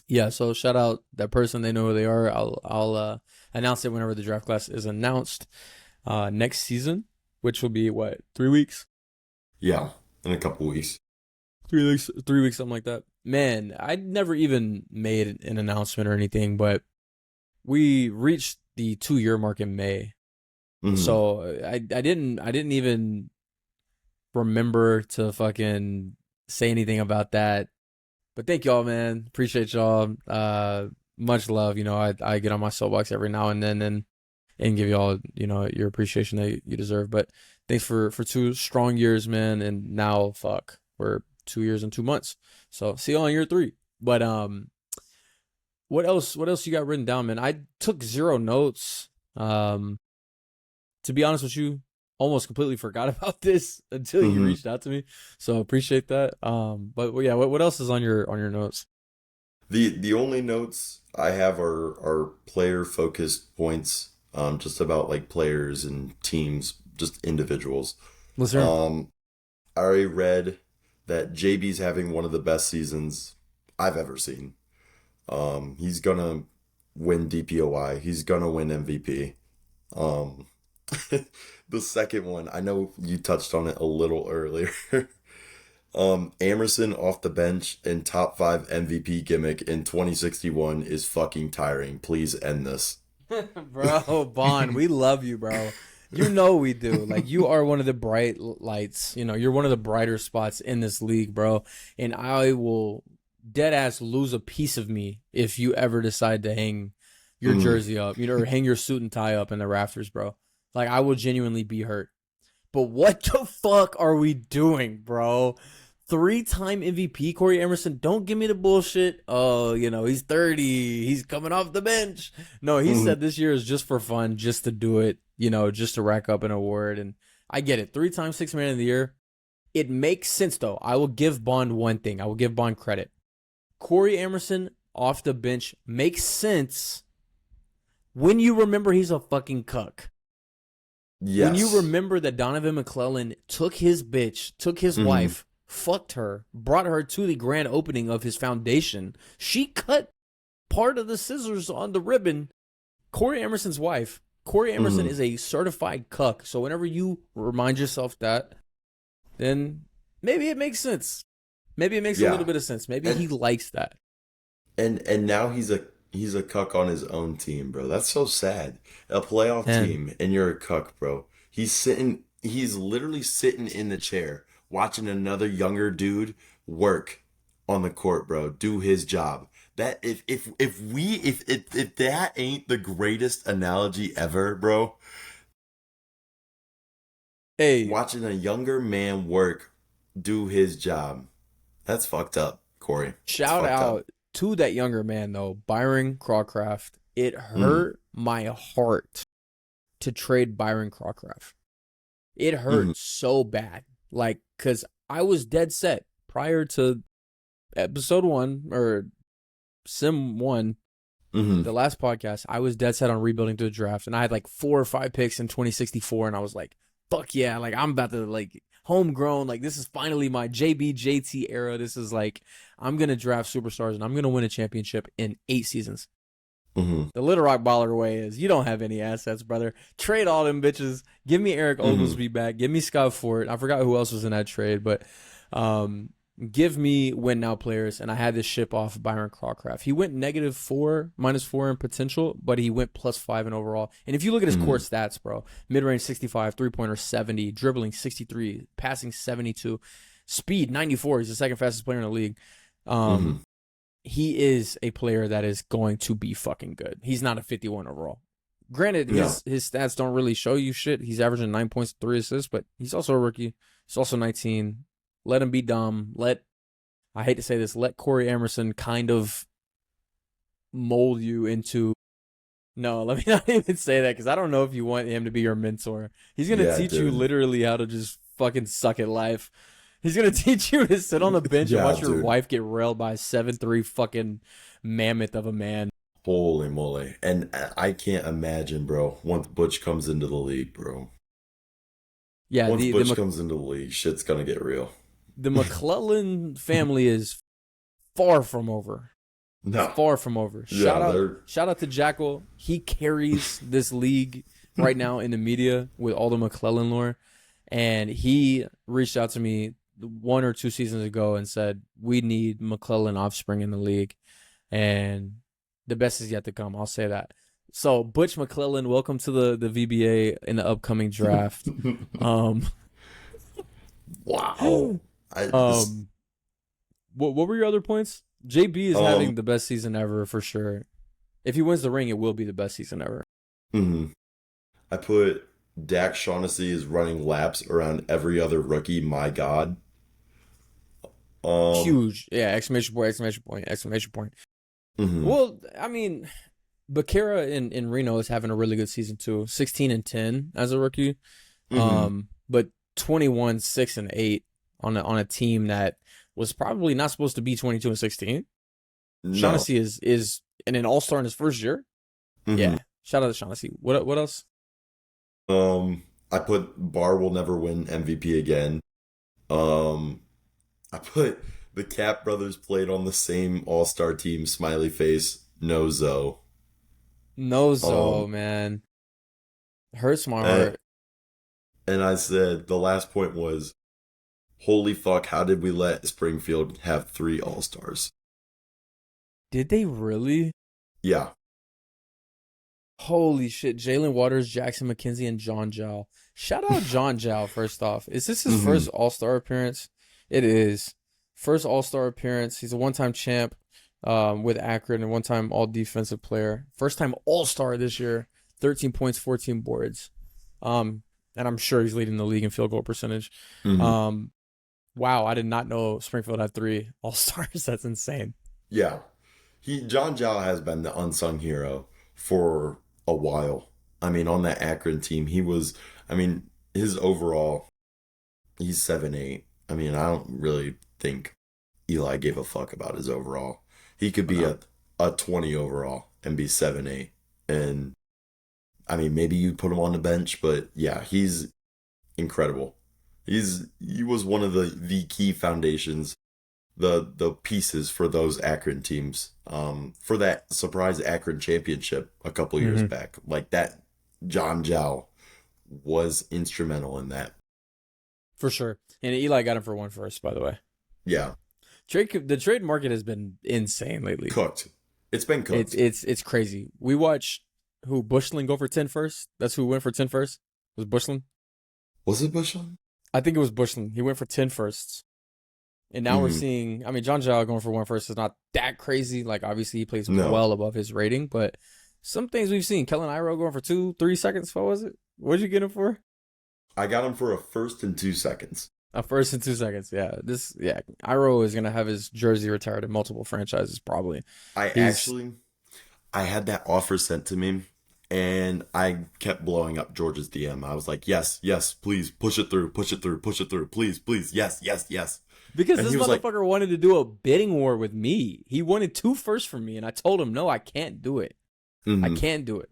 yeah. So shout out that person. They know who they are. I'll announce it whenever the draft class is announced next season, which will be what, 3 weeks. Yeah. In a couple weeks. 3 weeks, 3 weeks, something like that. Man, I never even made an announcement or anything, but we reached the 2 year mark in May. Hmm. So I didn't even remember to fucking say anything about that. But thank y'all, man. Appreciate y'all. Much love. You know, I get on my soapbox every now and then and give y'all, you know, your appreciation that you deserve. But thanks for 2 strong years, man. And now fuck, we're 2 years and 2 months. So see y'all in year three. But what else you got written down, man? I took zero notes. To be honest with you, almost completely forgot about this until you Hmm. reached out to me. So appreciate that. But well, yeah, what else is on your notes? The only notes I have are player focused points, just about like players and teams, just individuals. Let's hear 'em. Um, I already read that JB's having one of the best seasons I've ever seen. He's gonna win DPOI. He's gonna win MVP. Um, the second one, I know you touched on it a little earlier. Amerson off the bench and top five MVP gimmick in 2061 is fucking tiring. Please end this. Bro, Bond, we love you, bro. You know we do. Like you are one of the bright lights. You know, you're one of the brighter spots in this league, bro. And I will dead ass lose a piece of me if you ever decide to hang your Mm. jersey up, you know, or hang your suit and tie up in the rafters, bro. Like I will genuinely be hurt. But what the fuck are we doing, bro? 3-time MVP Corey Emerson. Don't give me the bullshit. Oh, he's 30. He's coming off the bench. No, he Mhm. said this year is just for fun, just to do it, just to rack up an award. And I get it. 3-time Sixth Man of the Year. It makes sense, though. I will give Bond one thing. I will give Bond credit. Corey Emerson off the bench makes sense when you remember he's a fucking cuck. When you Yes. remember that Donovan McClellan took his bitch, took his Mhm. wife, fucked her, brought her to the grand opening of his foundation. She cut part of the scissors on the ribbon. Corey Emerson's wife. Corey Emerson Mhm. is a certified cuck. So whenever you remind yourself that, then maybe it makes sense. Maybe it makes a little Yeah. bit of sense. Maybe And he likes that. and now he's a cuck on his own team, bro. That's so sad. A playoff And team and you're a cuck, bro. He's literally sitting in the chair watching another younger dude work on the court, bro. Do his job. That if that ain't the greatest analogy ever, bro. hey, Watching a younger man work do his job. That's fucked up, Corey. It's shout fucked up. out to that younger man, though, Byron Crawcraft. It Mm, hurt my heart to trade Byron Crawcraft. It mm, hurt so bad. Like, because I was dead set prior to episode 1 or Sim 1, mm, the last podcast. I was dead set on rebuilding to the draft. And I had like 4 or 5 picks in 2064. And I was like, fuck yeah. Like, I'm about to, like, homegrown. Like, this is finally my JBJT era. This is like, I'm going to draft superstars and I'm going to win a championship in 8 seasons. mm, The Little Rock Baller way is you don't have any assets, brother. Trade all them bitches. Give me Eric mm. Oglesby back. Give me Scott Ford. I forgot who else was in that trade, but um, give me win now players. And I had to ship off Byron Crawcraft. He went -4, -4 in potential, but he went +5 in overall. And if you look at his core Mm, stats, bro, mid-range 65, three-pointer 70, dribbling 63, passing 72, speed 94. He's the second fastest player in the league. mm. He is a player that is going to be fucking good. He's not a 51 overall. Granted, No. his stats don't really show you shit. He's averaging 9 points, 3 assists, but he's also a rookie. He's also 19. Let him be dumb. I hate to say this, let Corey Emerson kind of mold you into. No, let me not even say that because I don't know if you want him to be your mentor. He's going to Yeah, teach you dude. literally how to just fucking suck at life. He's going to teach you to sit on the bench and Yeah, watch your dude. wife get railed by a 7'3" fucking mammoth of a man. Holy moly. And I can't imagine, bro, once Butch comes into the league, bro. Yeah, Once Butch comes into the league, shit's gonna get real. the McClellan family is far from over. No. Far from over. Yeah, they're Shout out to Jackal. He carries this league right now in the media with all the McClellan lore. And he reached out to me 1 or 2 seasons ago and said, we need McClellan offspring in the league. And the best is yet to come. I'll say that. So Butch McClellan, welcome to the VBA in the upcoming draft. Um, wow. I just um, what were your other points? JB is um having the best season ever for sure. If he wins the ring, it will be the best season ever. mhm. I put Dak Shaughnessy is running laps around every other rookie. My God. Um. Huge. Yeah, exclamation point, exclamation point, exclamation point. Mhm, Well, I mean, Bakera in Reno is having a really good season too. 16-10 as a rookie. mhm. But 21, 6-8 on a team that was probably not supposed to be 22-16. No. Shaughnessy is an all-star in his first year. Mhm. Yeah. Shout out to Shaughnessy. What else? I put Barr will never win MVP again. Um. I put the Cap brothers played on the same All-Star team. Smiley face. No Zoe. Nozo, Um. man. Hurts my And, heart. and I said the last point was, holy fuck, how did we let Springfield have 3 All-Stars? Did they really? Yeah. Holy shit. Jalen Waters, Jackson McKenzie, and John Jow. Shout out John Jow, first off. Is this his Hmm. first All-Star appearance? It is. First All-Star appearance. He's a one-time champ with Akron and one-time all-defensive player. First time All-Star this year. 13 points, 14 boards. And I'm sure he's leading the league in field goal percentage. Hmm. Um, Wow, I did not know Springfield had three All Stars. That's insane. Yeah. John Jow has been the unsung hero for a while. I mean, on that Akron team, I mean, his overall, he's 7'8". I mean, I don't really think Eli gave a fuck about his overall. He could be No. a 20 overall and be 7'8". And I mean, maybe you put him on the bench, but yeah, he's incredible. He was one of the key foundations, the pieces for those Akron teams. For that surprise Akron championship a couple years Hmm. back. Like that John Jow was instrumental in that. For sure. And Eli got him for one first, by the way. Yeah. The trade market has been insane lately. Cooked. It's been It's cooked. it's it's crazy. We watched who Bushland go for 10 first. That's who went for 10 first. It was Bushland. Was it Bushland? I think it was Bushland. He went for 10 firsts. And now we're Mm-hmm. seeing, I mean, John Jao going for one first is not that crazy. Like, obviously, he plays No. well above his rating, but some things we've seen. Kellen Iro going for 2, 3 seconds. What was it? What did you get him for? I got him for a first and 2 seconds. A first and 2 seconds. Yeah. Iro is going to have his jersey retired in multiple franchises, probably. I He's, actually I had that offer sent to me and I kept blowing up George's DM. I was like, yes, yes, please push it through, push it through, push it through, please, please, yes, yes, yes. because And this he was like, motherfucker wanted to do a bidding war with me. He wanted 2 firsts from me, and I told him, no, I can't do it. I mm-hmm. can't do it.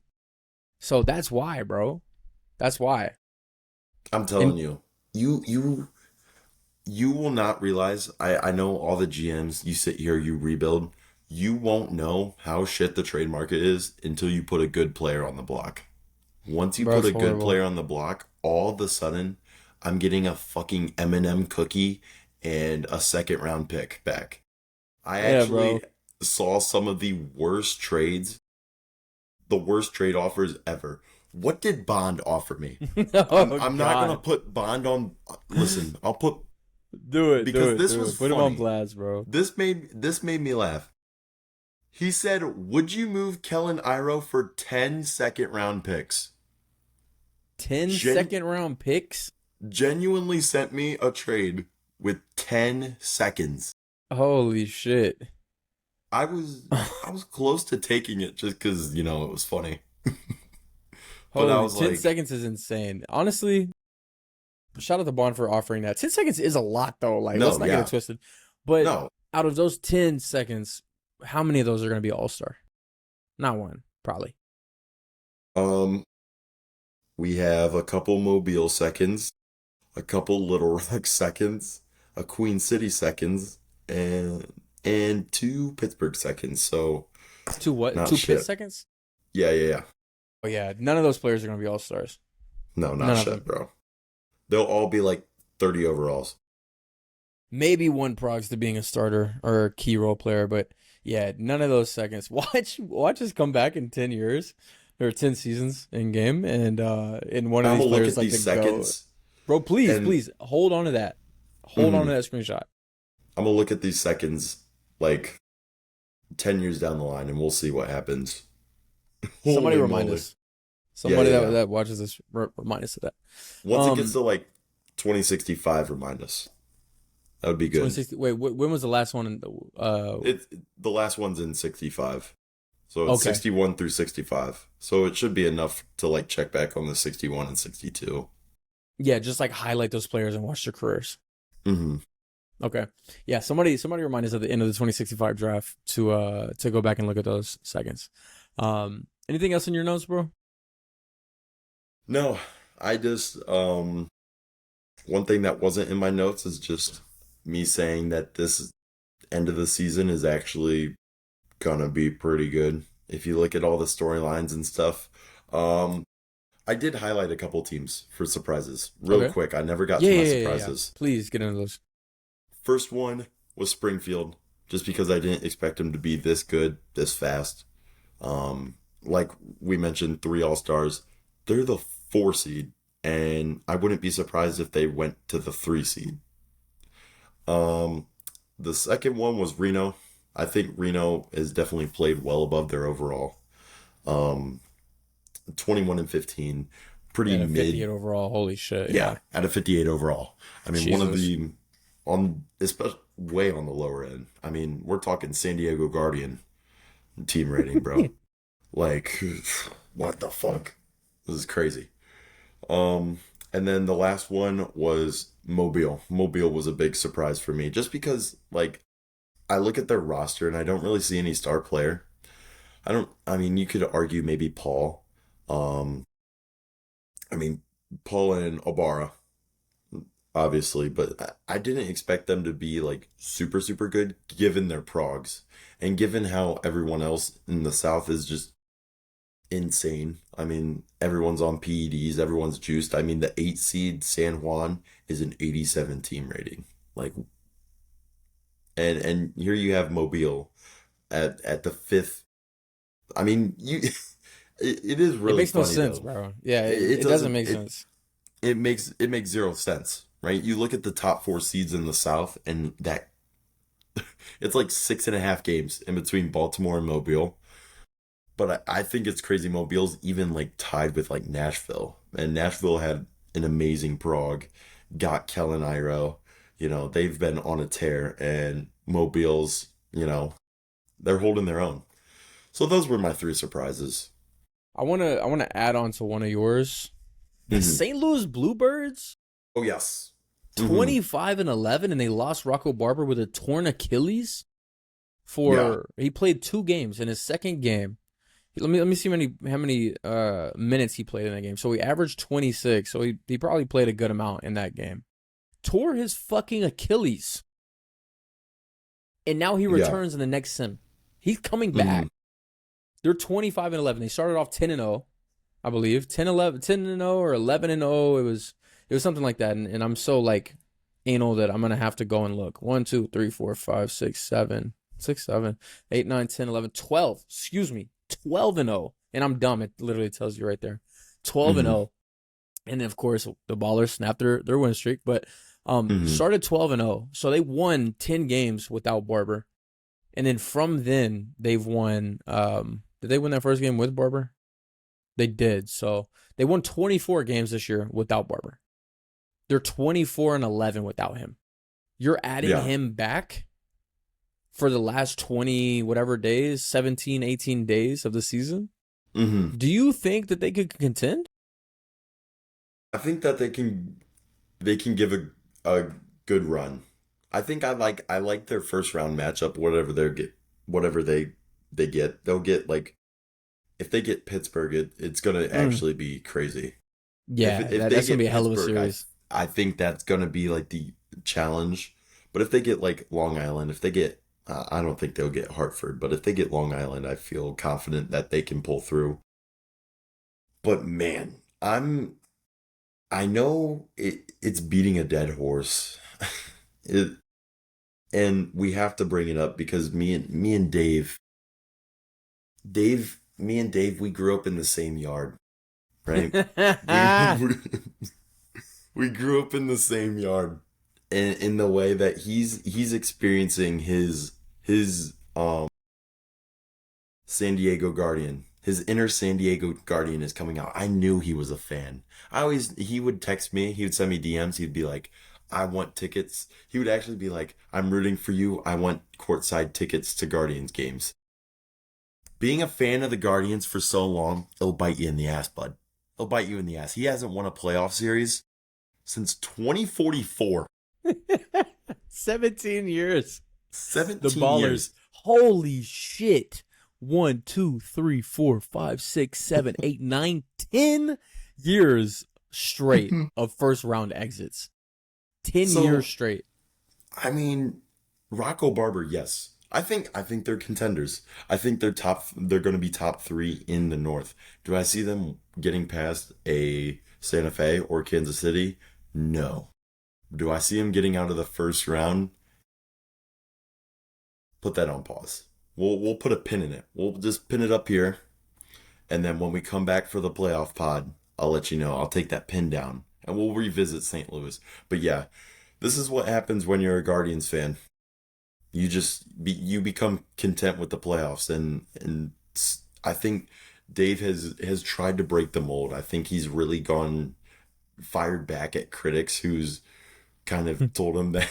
So that's why, bro. That's why. I'm telling And you, you will not realize. I know all the GMs. You sit here, you rebuild. You won't know how shit the trade market is until you put a good player on the block. Once you bro, put it's a good horrible. player on the block, all of a sudden, I'm getting a fucking M&M cookie and a second round pick back. I Yeah, actually bro. saw some of the worst trade offers ever. What did Bond offer me? I'm Oh I'm not gonna God. put Bond on. Listen, I'll put Do it, do because it, this do was it. Put him on funny. blast, bro. This made me laugh. He said, "Would you move Kellen Iro for 10 second round picks?" Ten Gen- second round picks? Genuinely sent me a trade with 10 seconds. Holy shit. I was I was close to taking it just because it was funny. But I Holy, was 10 like, seconds is insane. Honestly, shout out to Bond for offering that. 10 seconds is a lot, though. Like, let's no, not get it yeah, twisted. But no. out of those 10 seconds, how many of those are going to be All Star? Not one, probably. Um, we have a couple Mobile seconds, a couple Little Rock seconds, a Queen City seconds, and two Pittsburgh seconds. So Two what? not Two pit shit. seconds? Yeah, yeah, yeah. Oh, yeah. None of those players are going to be All Stars. No, not None of shit, them. bro. They'll all be like 30 overalls. Maybe one progs to being a starter or a key role player, but yeah, none of those seconds. Watch us come back in 10 years or 10 seasons in game and in one of I'm these gonna look players at like these to go. seconds Bro, please, and please hold on to that. Hold on to mhm, that screenshot. I'm gonna look at these seconds like 10 years down the line and we'll see what happens. Somebody Holy remind moly. us. Yeah, Somebody yeah, that yeah. that watches this remind us of that. Once it gets Um to like 2065, remind us. That would be good. 2060. Wait, when was the last one in the It the last one's in 65. So it's okay. 61 through 65. So it should be enough to like check back on the 61 and 62. Yeah, just like highlight those players and watch their careers. Mm-hmm. Okay. Yeah, somebody remind us at the end of the 2065 draft to go back and look at those seconds. Anything else in your notes, bro? No, I just one thing that wasn't in my notes is just me saying that this end of the season is actually gonna be pretty good. If you look at all the storylines and stuff. I did highlight a couple teams for surprises. Real Okay. quick, I never got Yeah, to my yeah, yeah, yeah. surprises. Please get into those. First one was Springfield, just because I didn't expect him to be this good, this fast. Like we mentioned, three All Stars. They're the 4 seed, and I wouldn't be surprised if they went to the 3 seed. Um, the second one was Reno. I think Reno has definitely played well above their overall. Um, 21 and 15, pretty Yeah, a 58 mid. overall. Holy shit. Yeah, Yeah. out of 58 overall. I mean, one of Jesus. the on especially way on the lower end. I mean, we're talking San Diego Guardian team rating, bro. Like, what the fuck? This is crazy. Um, and then the last one was Mobile. Mobile was a big surprise for me, just because like I look at their roster and I don't really see any star player. I don't. I mean, you could argue maybe Paul. Um, I mean, Paul and Obara, obviously, but I didn't expect them to be like super super good given their progs and given how everyone else in the South is just insane. I mean, everyone's on PEDs, everyone's juiced. I mean, the 8 seed San Juan is an 87 team rating. Like, and here you have Mobile at the fifth. I mean, you it is It really makes no funny sense, though. bro. Yeah, It it doesn't doesn't make sense. it makes zero sense, right? You look at the top 4 seeds in the South, and that it's like 6.5 games in between Baltimore and Mobile. But I think it's crazy. Mobile's even like tied with like Nashville, and Nashville had an amazing prog, got Kellen Iro. You know, they've been on a tear, and Mobile's, they're holding their own. So those were my three surprises. I wanna add on to one of yours. The Hmm. St. Louis Bluebirds, Oh yes. Hmm. 25-11, and they lost Rocco Barber with a torn Achilles. Yeah. For he played 2 games in his second game. Let me see how many minutes he played in that game. So he averaged 26. So he probably played a good amount in that game. Tore his fucking Achilles, and now he Yeah. returns in the next sim. He's coming Hmm. back. They're 25-11. They started off 10-0, I believe. 10-11, 10-0 or 11-0. It was something like that. And I'm so like anal that I'm gonna have to go and look. 1, 2, 3, 4, 5, 6, 7, 6, 7, 8, 9, 10, 11, 12. Excuse me. 12-0. And I'm dumb. It literally tells you right there. 12 and Hmm. 0. And then of course the Ballers snapped their win streak, but Hmm. started 12-0. So they won 10 games without Barber. And then from then they've won did they win their first game with Barber? They did. So they won 24 games this year without Barber. They're 24-11 without him. You're adding Yeah. him back for the last 20 whatever days, 17, 18 days of the season. Hmm. Do you think that they could contend? I think that they can give a good run. I think I like their first round matchup, whatever they get. They'll get like if they get Pittsburgh, it's gonna Mm. actually be crazy. Yeah, If they that's gonna be get a hell of a Pittsburgh, series. I think that's gonna be like the challenge. But if they get like Long Island, if they get I don't think they'll get Hartford, but if they get Long Island, I feel confident that they can pull through. But man, I know it's beating a dead horse. It and we have to bring it up because me and me and Dave, we grew up in the same yard, right? We we grew up in the same yard, in the way that he's experiencing his San Diego Guardian. His inner San Diego Guardian is coming out. I knew he was a fan. He would text me, he would send me DMs, he'd be like, I want tickets. He would actually be like, I'm rooting for you. I want courtside tickets to Guardians games. Being a fan of the Guardians for so long, it'll bite you in the ass, bud. It'll bite you in the ass. He hasn't won a playoff series since 2044. 17 years. The 17 Ballers. years. Holy shit. 1, 2, 3, 4, 5, 6, 7, 8, 9, 10 years straight of first round exits. 10 years So, straight. I mean, Rocco Barber, yes. I think they're contenders. I think they're going to be top 3 in the North. Do I see them getting past a Santa Fe or Kansas City? No. Do I see them getting out of the first round? Put that on pause. We'll put a pin in it. We'll just pin it up here, and then when we come back for the playoff pod, I'll let you know. I'll take that pin down and we'll revisit St. Louis. But yeah, this is what happens when you're a Guardians fan. You become content with the playoffs, and I think Dave has tried to break the mold. I think he's really gone fired back at critics kind of told him that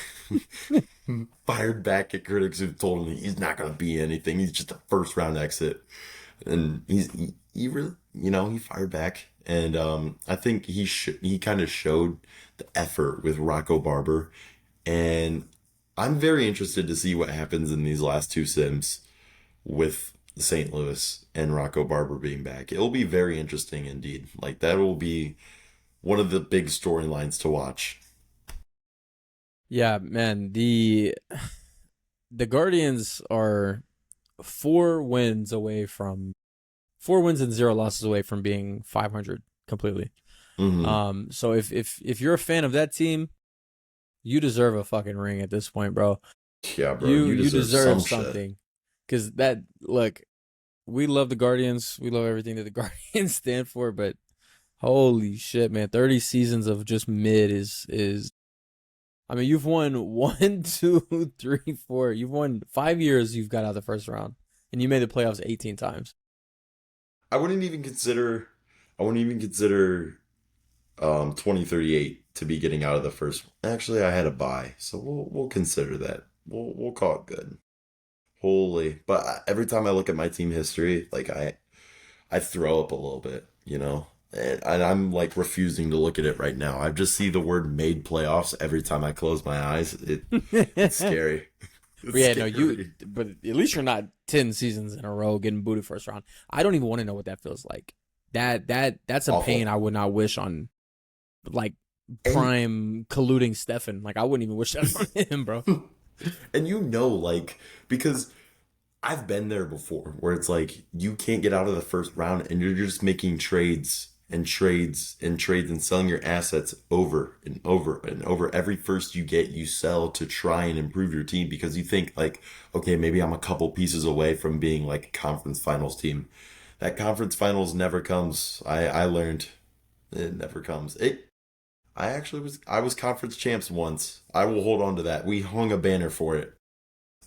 fired back at critics who told him he's not going to be anything. He's just a first round exit. And he really, he fired back. And I think he kind of showed the effort with Rocco Barber. And I'm very interested to see what happens in these last two sims with St. Louis and Rocco Barber being back. It'll be very interesting indeed. Like that will be one of the big storylines to watch. Yeah, man. The Guardians are 4 wins and 0 losses away from being 500 completely. Hmm. So if you're a fan of that team, you deserve a fucking ring at this point, bro. Yeah, bro, You you you deserve deserve some shit. something. Cause look, we love the Guardians. We love everything that the Guardians stand for, but holy shit, man. 30 seasons of just mid is I mean, you've won one, two, three, four. You've won 5 years, you've got out of the first round. And you made the playoffs 18 times. I wouldn't even consider. I wouldn't even consider 2038 to be getting out of the first. Actually, I had a bye, so we'll consider that. We'll call it good. Holy, but every time I look at my team history, like I throw up a little bit, and I'm like refusing to look at it right now. I just see the word "made playoffs" every time I close my eyes. It's scary. But It's yeah, no, you. scary. But at least you're not 10 seasons in a row getting booted first round. I don't even want to know what that feels like. That's a pain Awful. I would not wish on, like, And prime colluding Stefan. Like, I wouldn't even wish that on him, bro. and like because I've been there before where it's like you can't get out of the first round and you're just making trades and trades and trades and selling your assets over and over and over. Every first you get, you sell to try and improve your team because you think like, okay, maybe I'm a couple pieces away from being like a conference finals team. That conference finals never comes. I learned it never comes. I was conference champs once. I will hold on to that. We hung a banner for it.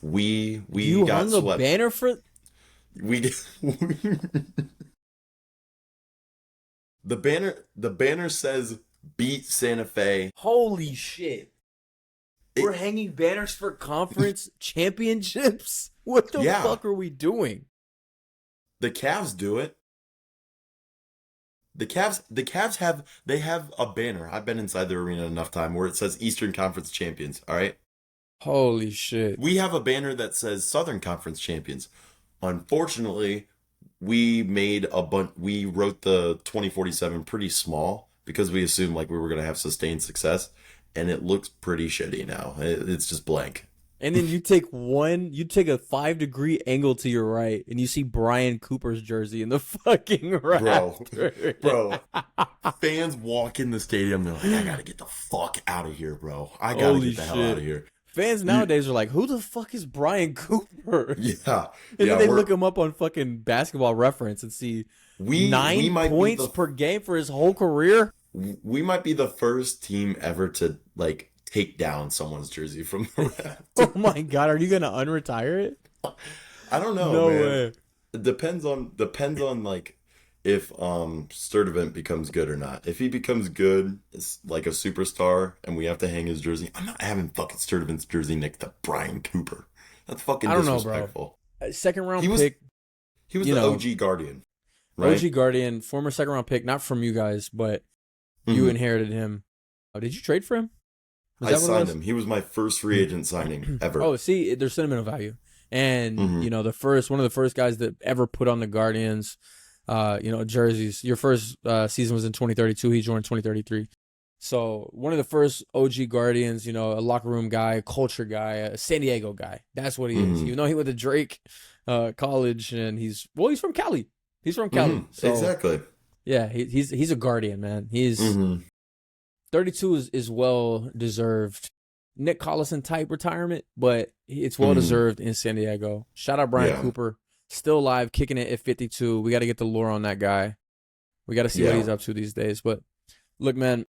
We You got hung a swept. banner for. We the banner says beat Santa Fe. Holy shit. We're It, hanging banners for conference championships? What the yeah, fuck are we doing? the Cavs do it. The Cavs have a banner. I've been inside the arena enough time where it says Eastern Conference champions, all right? Holy shit. We have a banner that says Southern Conference champions. Unfortunately, we wrote the 2047 pretty small because we assumed like we were going to have sustained success and it looks pretty shitty now. It's just blank. And then you take a 5-degree angle to your right, and you see Brian Cooper's jersey in the fucking Bro, rafter. bro, fans walk in the stadium, they're like, I gotta get the fuck out of here, bro. I gotta Holy get the hell out of shit. here. Fans You, nowadays are like, who the fuck is Brian Cooper? yeah, And then yeah, they look him up on fucking basketball reference and see we nine might be points the per game for his whole career. we might be the first team ever to like take down someone's jersey from the Oh raft. my god, are you gonna unretire it? I don't know, No man. way. It depends on like if Sturdivant becomes good or not. If he becomes good, it's like a superstar, and we have to hang his jersey. I'm not having fucking Sturdivant's jersey next to Brian Cooper. That's fucking I don't know, bro. disrespectful. Second He round was pick, he was you the know, OG Guardian, right? OG Guardian, former second round pick, not from you guys, but you Hmm. inherited him. Oh, did you trade for him? Was I that what it signed was? him. He was my first free agent signing ever. Oh, see, there's sentimental value, and Hmm. one of the first guys that ever put on the Guardians, jerseys. Your first season was in 2032. He joined 2033. So one of the first OG Guardians, a locker room guy, a culture guy, a San Diego guy. That's what he is. Hmm. Even though he went to Drake College, and he's from Cali. He's from Hmm. Cali. So Exactly. yeah, he's a Guardian, man. He's Hmm. 32 is well deserved. Nick Collison type retirement, but it's well Hmm. deserved in San Diego. Shout out Brian Yeah. Cooper, still alive, kicking it at 52. We got to get the lore on that guy. We got to see what Yeah. he's up to these days. But look, man,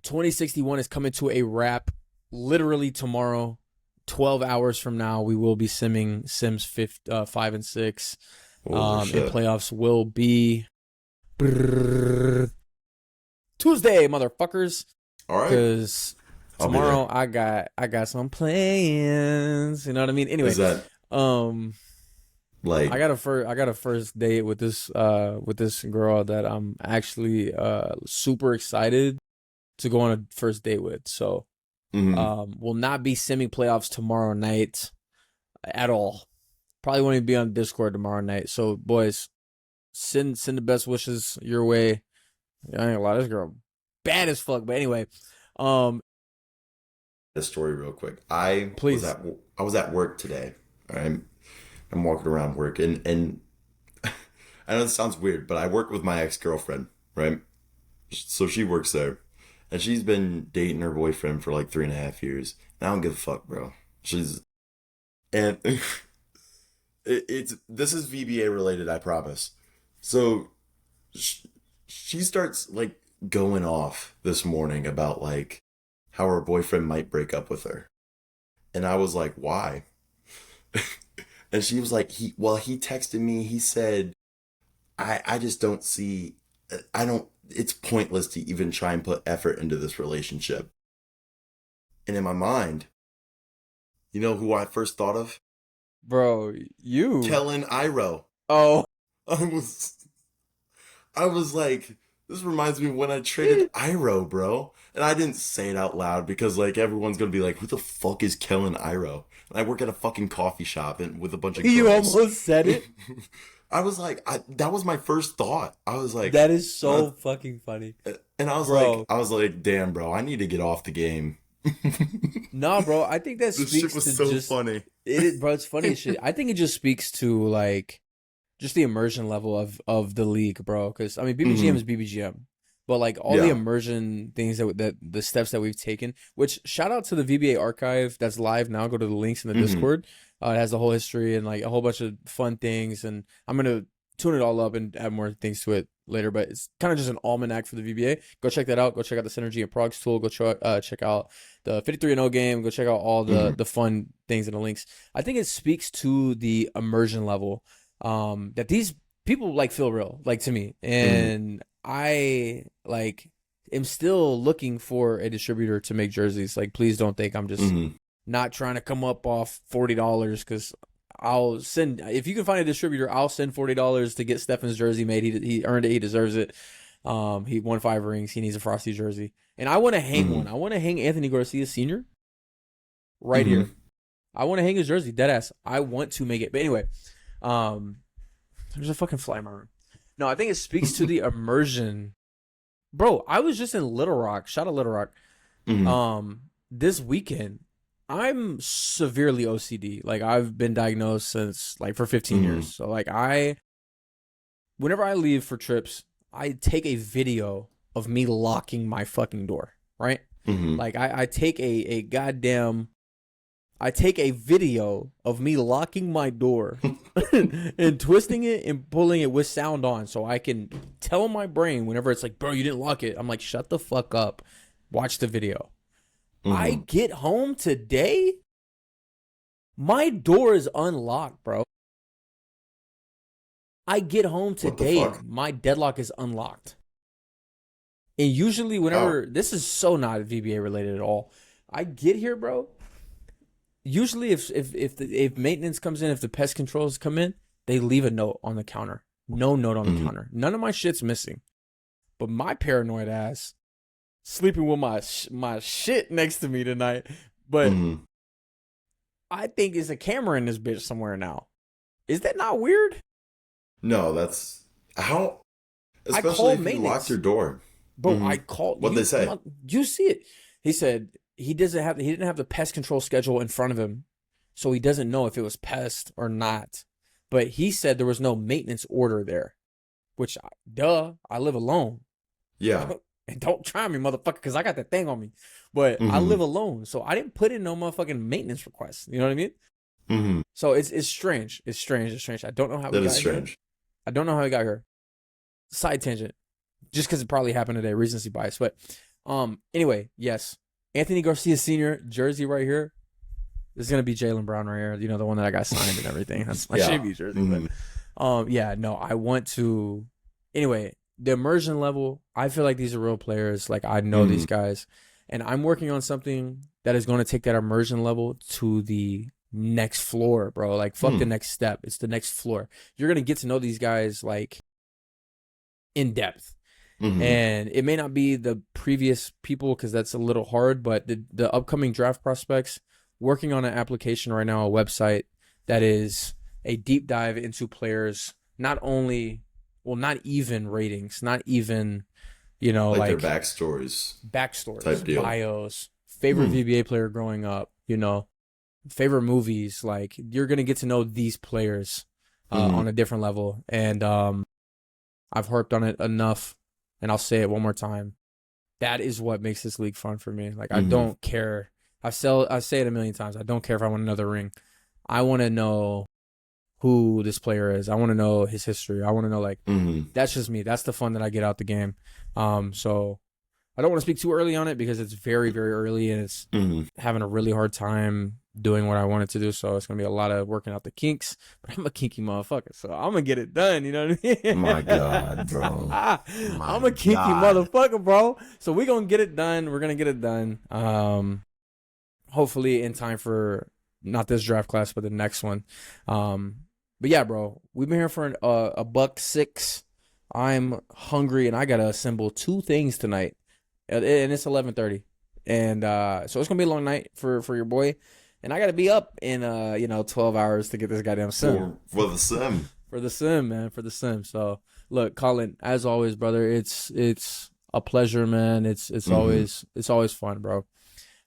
2061 is coming to a wrap. Literally tomorrow, 12 hours from now, we will be simming Sims 5 and 6. Holy And shit. playoffs will be Tuesday, motherfuckers. All right. Because I'll be there. tomorrow I got some plans. You know what I mean? Anyway, Is that um, like, I got a first date with this girl that I'm actually super excited to go on a first date with. So mhm, will not be semi playoffs tomorrow night at all. Probably won't even be on Discord tomorrow night. So boys, send the best wishes your way. I ain't gonna lie, this girl bad as fuck. But anyway, um, a story real quick. please, I was at work today. All right. I'm walking around work and I know this sounds weird, but I work with my ex-girlfriend, right? So she works there. And she's been dating her boyfriend for like 3.5 years. And I don't give a fuck, bro. She's and it's this is VBA related, I promise. So she, she starts like going off this morning about like how her boyfriend might break up with her. And I was like, why? And she was like, he texted me, he said, I just don't see I don't it's pointless to even try and put effort into this relationship. And in my mind, you know who I first thought of? bro, you. Kellen Iro. Oh, I was I was like, this reminds me of when I traded Iro, bro. And I didn't say it out loud because like everyone's gonna be like, who the fuck is Kellen Iro? And I work at a fucking coffee shop and with a bunch of you girls. almost said it. I was like, that was my first thought. I was like, That is so fucking funny, and bro. I was like, damn, bro, I need to get off the game. Nah, bro. I think that This shit speaks was to so just funny. it is, bro. It's funny as shit. I think it just speaks to like just the immersion level of the league, bro. Because I mean, BBGM Hmm. is BBGM, but like all the Yeah. immersion things that the steps that we've taken. Which shout out to the VBA archive that's live now. Go to the links in the Hmm. Discord. It has the whole history and like a whole bunch of fun things. And I'm gonna tune it all up and add more things to it later. But it's kind of just an almanac for the VBA. Go check that out. Go check out the Synergy and Progs tool. Go check out the 53-0 game. Go check out all Hmm. the fun things in the links. I think it speaks to the immersion level that these people like feel real, like to me. Hmm. And I like am still looking for a distributor to make jerseys. Like, please don't think I'm just Hmm. not trying to come up off $40 because I'll send if you can find a distributor, I'll send $40 to get Stefan's jersey made. He earned it, he deserves it. He won 5 rings, he needs a Frosty jersey. And I want to hang Hmm. one. I want to hang Anthony Garcia Sr. right Hmm. here. I want to hang his jersey, dead ass. I want to make it. But anyway, um, there's a fucking fly in my room. No, I think it speaks to the immersion. Bro, I was just in Little Rock. Shout out Little Rock. Hmm. This weekend, I'm severely OCD. Like I've been diagnosed since like for 15 Hmm. years. So like whenever I leave for trips, I take a video of me locking my fucking door, right? Hmm. Like I take I take a video of me locking my door and twisting it and pulling it with sound on so I can tell my brain whenever it's like, bro, you didn't lock it. I'm like, shut the fuck up. Watch the video. I Hmm. get home today. My door is unlocked, bro. I get home What the today. fuck? My deadlock is unlocked. And usually, How? whenever this is so not VBA related at all, I get here, bro. Usually, if maintenance comes in, if the pest controls come in, they leave a note on the counter. No note on the Hmm. counter. None of my shit's missing. But my paranoid ass sleeping with my shit next to me tonight. But Hmm. I think there's a camera in this bitch somewhere now. Is that not weird? No, that's how. I Especially called if you locked your maintenance. door. Bro, Hmm. I called What'd they you. say? You see it. He said he didn't have the pest control schedule in front of him. So he doesn't know if it was pest or not. But he said there was no maintenance order there. Which duh, I live alone. Yeah. And don't try me, motherfucker, because I got that thing on me. But I Hmm. live alone. So I didn't put in no motherfucking maintenance request. You know what I mean? Hmm. So it's strange. It's strange. It's strange. I don't know how we That is got here. strange. I don't know how we got here. Side tangent. Just because it probably happened today, recency bias. But anyway, yes. Anthony Garcia Sr. jersey right here. This is gonna be Jaylen Brown right here. You know, the one that I got signed and everything. That's my Yeah. Shavy jersey. Hmm. But yeah, no, I want to anyway, the immersion level, I feel like these are real players. Like I know these guys. And I'm working on something that is going to take that immersion level to the next floor, bro. Like, fuck the Hmm. next step. It's the next floor. You're going to get to know these guys, like, in depth. Hmm. And it may not be the previous people because that's a little hard, but the upcoming draft prospects, working on an application right now, a website that is a deep dive into players, not only, well, not even ratings, not even, Like their like backstories type backstories, deal. bios, favorite Hmm. VBA player growing up, favorite movies. Like, you're gonna get to know these players on Hmm. a different level, and I've harped on it enough, and I'll say it one more time. That is what makes this league fun for me. Like, I Hmm. don't care. I say it a million times. I don't care if I win another ring. I want to know who this player is. I want to know his history. I want to know, like, Hmm. that's just me. That's the fun that I get out the game. So I don't want to speak too early on it because it's very, very early and it's Hmm. having a really hard time doing what I wanted to do. So it's gonna be a lot of working out the kinks. But I'm a kinky motherfucker, so I'm gonna get it done. You know what My God, I bro. mean? My I'm a kinky God. motherfucker, bro. So we gonna get it done. We're gonna get it done. Hopefully in time for not this draft class, but the next one. But yeah, bro, we've been here for a buck six. I'm hungry and I gotta assemble two things tonight, and it's 11:30, and so it's gonna be a long night for your boy, and I gotta be up in 12 hours to get this goddamn sim For the sim. for the sim, man, for the sim. So look, Colin, as always, brother, it's a pleasure, man. It's Hmm. always fun, bro.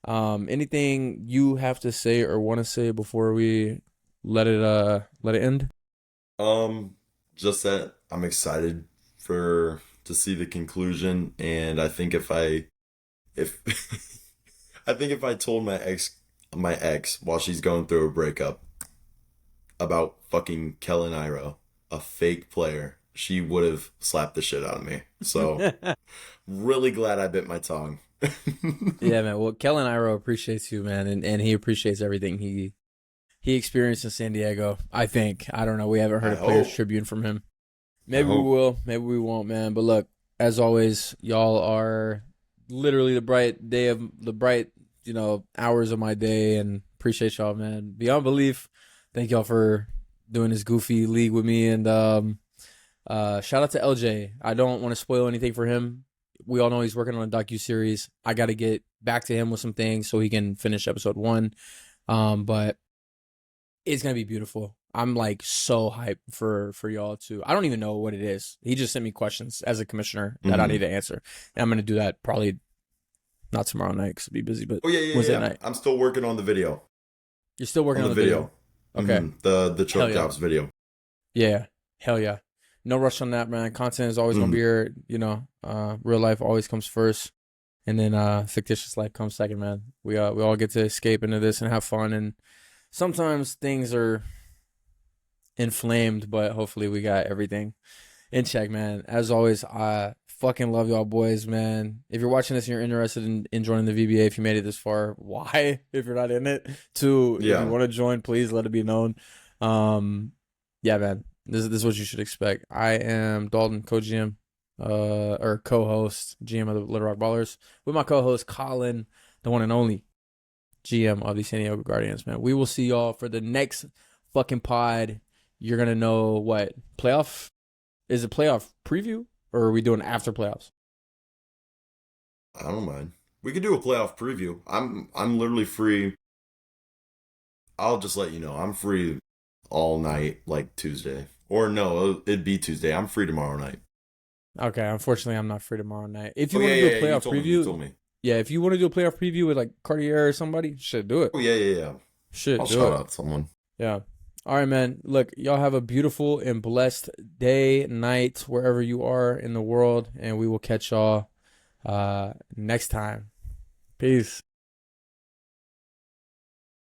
Anything you have to say or want to say before we let it end? Um, just that I'm excited for to see the conclusion, and I think if I think if I told my ex while she's going through a breakup about fucking Kellen Iro, a fake player, she would have slapped the shit out of me. So really glad I bit my tongue. Yeah, man. Well, Kellen Iro appreciates you, man, and he appreciates everything he experienced in San Diego. I think. I don't know. We haven't heard I a Players hope. Tribune from him. I Maybe we hope. will. Maybe we won't, man. But look, as always, y'all are literally the bright, hours of my day, and appreciate y'all, man. Beyond belief. Thank y'all for doing this goofy league with me, and shout out to LJ. I don't want to spoil anything for him. We all know he's working on a docu-series. I got to get back to him with some things so he can finish episode 1. But it's gonna be beautiful. I'm like so hyped for y'all too. I don't even know what it is. He just sent me questions as a commissioner that I need Hmm. to answer, and I'm gonna do that probably not tomorrow night because I'll be busy, but Oh yeah, yeah, yeah, Wednesday yeah. night. I'm still working on the video. You're still working On on the the video. video. Okay. The Hell choke yeah. jobs video. Yeah. Hell yeah. No rush on that, man. Content is always gonna be Hmm. here. Real life always comes first, and then fictitious life comes second, man. We all get to escape into this and have fun, and sometimes things are inflamed, but hopefully we got everything in check, man. As always, I fucking love y'all boys, man. If you're watching this and you're interested in joining the VBA, if you made it this far, why? If you're not in it, two, if you Yeah. want to join, please let it be known. Um, yeah, man. This is what you should expect. I am Dalton, co-GM, or co-host, GM of the Little Rock Ballers, with my co-host Colin, the one and only GM of the San Diego Guardians, man. We will see y'all for the next fucking pod. You're gonna know what playoff is it playoff preview or are we doing after playoffs? I don't mind. We could do a playoff preview. I'm literally free. I'll just let you know. I'm free all night, like Tuesday. Or no, it'd be Tuesday. I'm free tomorrow night. Okay, unfortunately, I'm not free tomorrow night. If Oh you yeah, want to do yeah, a yeah. You playoff told me. You preview, told me. yeah, if you want to do a playoff preview with like Cartier or somebody, shit, do it. Oh yeah, yeah, yeah. Shit, I'll do shout it. out someone. Yeah. All right, man. Look, y'all have a beautiful and blessed day, night, wherever you are in the world, and we will catch y'all next time. Peace.